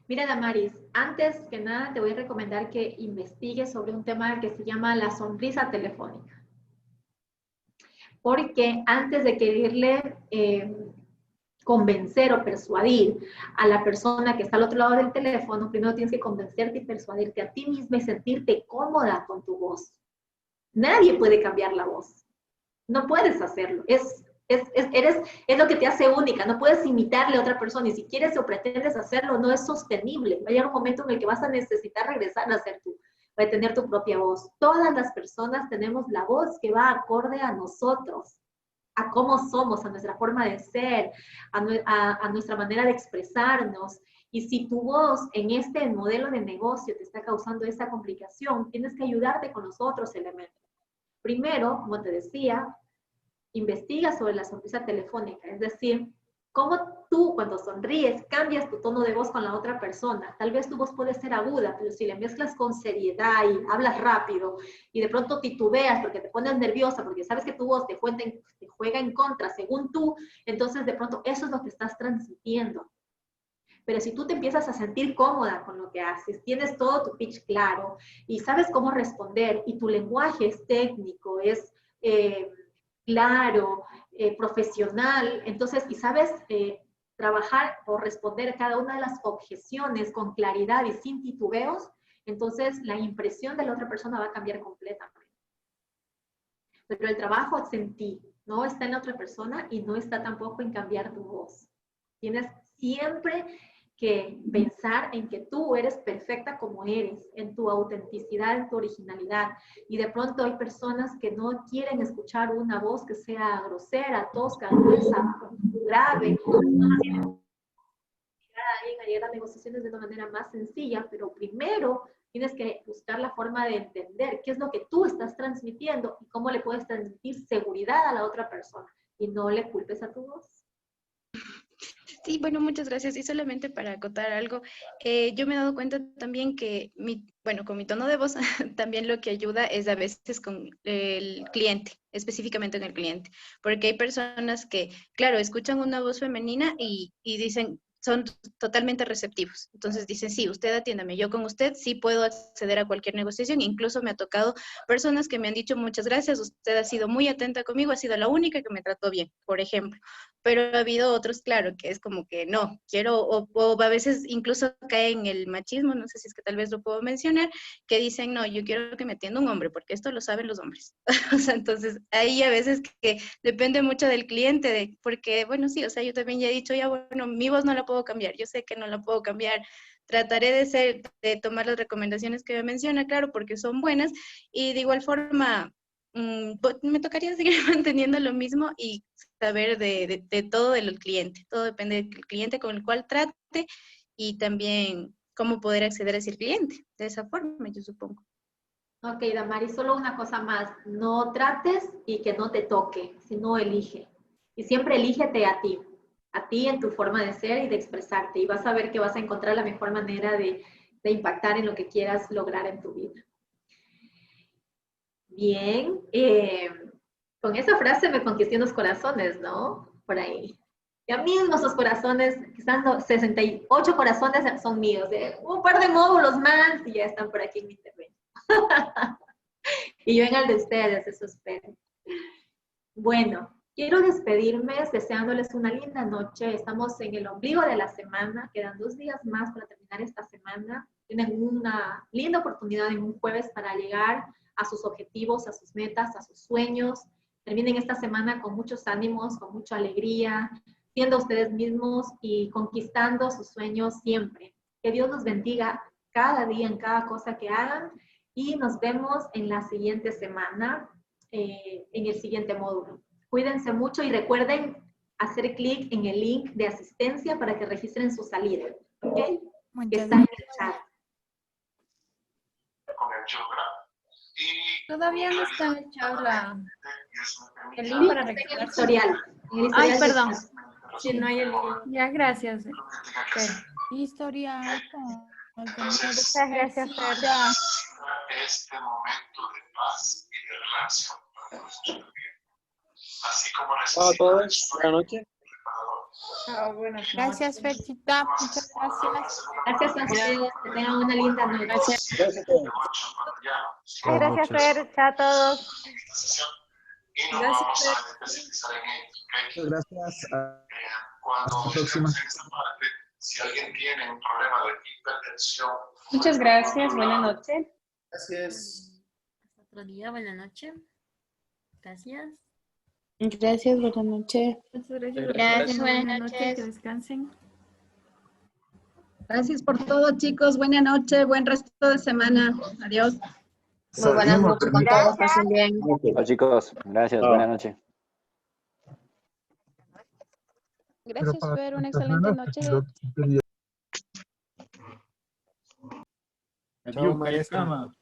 Mira, Damaris, antes que nada te voy a recomendar que investigues sobre un tema que se llama la sonrisa telefónica. Porque antes de quererle convencer o persuadir a la persona que está al otro lado del teléfono, primero tienes que convencerte y persuadirte a ti misma y sentirte cómoda con tu voz. Nadie puede cambiar la voz. No puedes hacerlo. Es lo que te hace única. No puedes imitarle a otra persona. Y si quieres o pretendes hacerlo, no es sostenible. Va a llegar un momento en el que vas a necesitar regresar a ser tú, a tener tu propia voz. Todas las personas tenemos la voz que va acorde a nosotros, a cómo somos, a nuestra forma de ser, a nuestra manera de expresarnos. Y si tu voz en este modelo de negocio te está causando esa complicación, tienes que ayudarte con los otros elementos. Primero, como te decía, investiga sobre la sonrisa telefónica, es decir, cómo tú cuando sonríes cambias tu tono de voz con la otra persona. Tal vez tu voz puede ser aguda, pero si le mezclas con seriedad y hablas rápido y de pronto titubeas porque te pones nerviosa, porque sabes que tu voz te juega en contra según tú, entonces de pronto eso es lo que estás transmitiendo. Pero si tú te empiezas a sentir cómoda con lo que haces, tienes todo tu pitch claro y sabes cómo responder y tu lenguaje es técnico, es claro, profesional, entonces, y sabes trabajar o responder cada una de las objeciones con claridad y sin titubeos, entonces la impresión de la otra persona va a cambiar completamente. Pero el trabajo es en ti, no está en la otra persona y no está tampoco en cambiar tu voz. Tienes siempre que pensar en que tú eres perfecta como eres, en tu autenticidad, en tu originalidad. Y de pronto hay personas que no quieren escuchar una voz que sea grosera, tosca, gruesa, grave. Haría las negociaciones de una manera más sencilla, pero primero tienes que buscar la forma de entender qué es lo que tú estás transmitiendo y cómo le puedes transmitir seguridad a la otra persona. Y no le culpes a tu voz. Sí, bueno, muchas gracias. Y solamente para acotar algo, yo me he dado cuenta también que, con mi tono de voz, también lo que ayuda es a veces con el cliente, específicamente en el cliente, porque hay personas que, claro, escuchan una voz femenina y dicen, son totalmente receptivos. Entonces dicen, sí, usted atiéndame, yo con usted sí puedo acceder a cualquier negociación. Incluso me ha tocado personas que me han dicho, muchas gracias, usted ha sido muy atenta conmigo, ha sido la única que me trató bien, por ejemplo. Pero ha habido otros, claro, que es como que no, quiero, o a veces incluso cae en el machismo, no sé si es que tal vez lo puedo mencionar, que dicen, no, yo quiero que me atienda un hombre, porque esto lo saben los hombres. O sea, entonces ahí a veces que depende mucho del cliente, porque, bueno, sí, o sea, yo también ya he dicho, ya, bueno, mi voz no la puedo cambiar, yo sé que no la puedo cambiar, trataré de tomar las recomendaciones que me menciona, claro, porque son buenas, y de igual forma, me tocaría seguir manteniendo lo mismo y saber de todo del cliente, todo depende del cliente con el cual trate y también cómo poder acceder a ese cliente, de esa forma, yo supongo. Ok, Damaris, solo una cosa más, no trates y que no te toque, sino elige, y siempre elígete a ti en tu forma de ser y de expresarte, y vas a ver que vas a encontrar la mejor manera de impactar en lo que quieras lograr en tu vida. Bien, con esa frase me conquisté unos corazones, ¿no? Por ahí. Ya mismos esos corazones, quizás 68 corazones son míos, un par de módulos más y ya están por aquí en mi terreno. Y yo en el de ustedes, eso espero. Bueno, quiero despedirme deseándoles una linda noche. Estamos en el ombligo de la semana, quedan 2 días más para terminar esta semana. Tienen una linda oportunidad en un jueves para llegar a sus objetivos, a sus metas, a sus sueños. Terminen esta semana con muchos ánimos, con mucha alegría. siendo ustedes mismos y conquistando sus sueños siempre. Que Dios los bendiga cada día en cada cosa que hagan y nos vemos en la siguiente semana, en el siguiente módulo. Cuídense mucho y recuerden hacer clic en el link de asistencia para que registren su salida. ¿Ok? Que está en el chat. Todavía no está hecha el link para En el registrarse. historial. Ay, perdón. Sí, no hay el link. Ya, gracias. Historial. Muchas gracias, Fer. Este momento de paz y de relación para nuestro bien. Así como Chao a todos. Buenas noches. Chao, buenas noches. Gracias, Ferchita. Muchas gracias. Gracias a ustedes. Que tengan una linda noche. Gracias a todos. Gracias, Fer. Chao a todos. Y nos vamos a especializar en ello. ¿Okay? Gracias. Cuando la próxima. lleguemos en esta parte, si alguien tiene un problema de hipertensión. Muchas gracias. Buenas noches. Gracias. Hasta otro día, buena noche. Gracias. Gracias, buenas noches. Muchas gracias. Gracias, buenas noches. Que descansen. Gracias por todo, chicos. Buena noche, buen resto de semana. Adiós. Muy buenas noches con todos. Pasen bien. Chao, chicos. Gracias. Buenas noches. Gracias, Fer. Una excelente noche. Chao, maestra.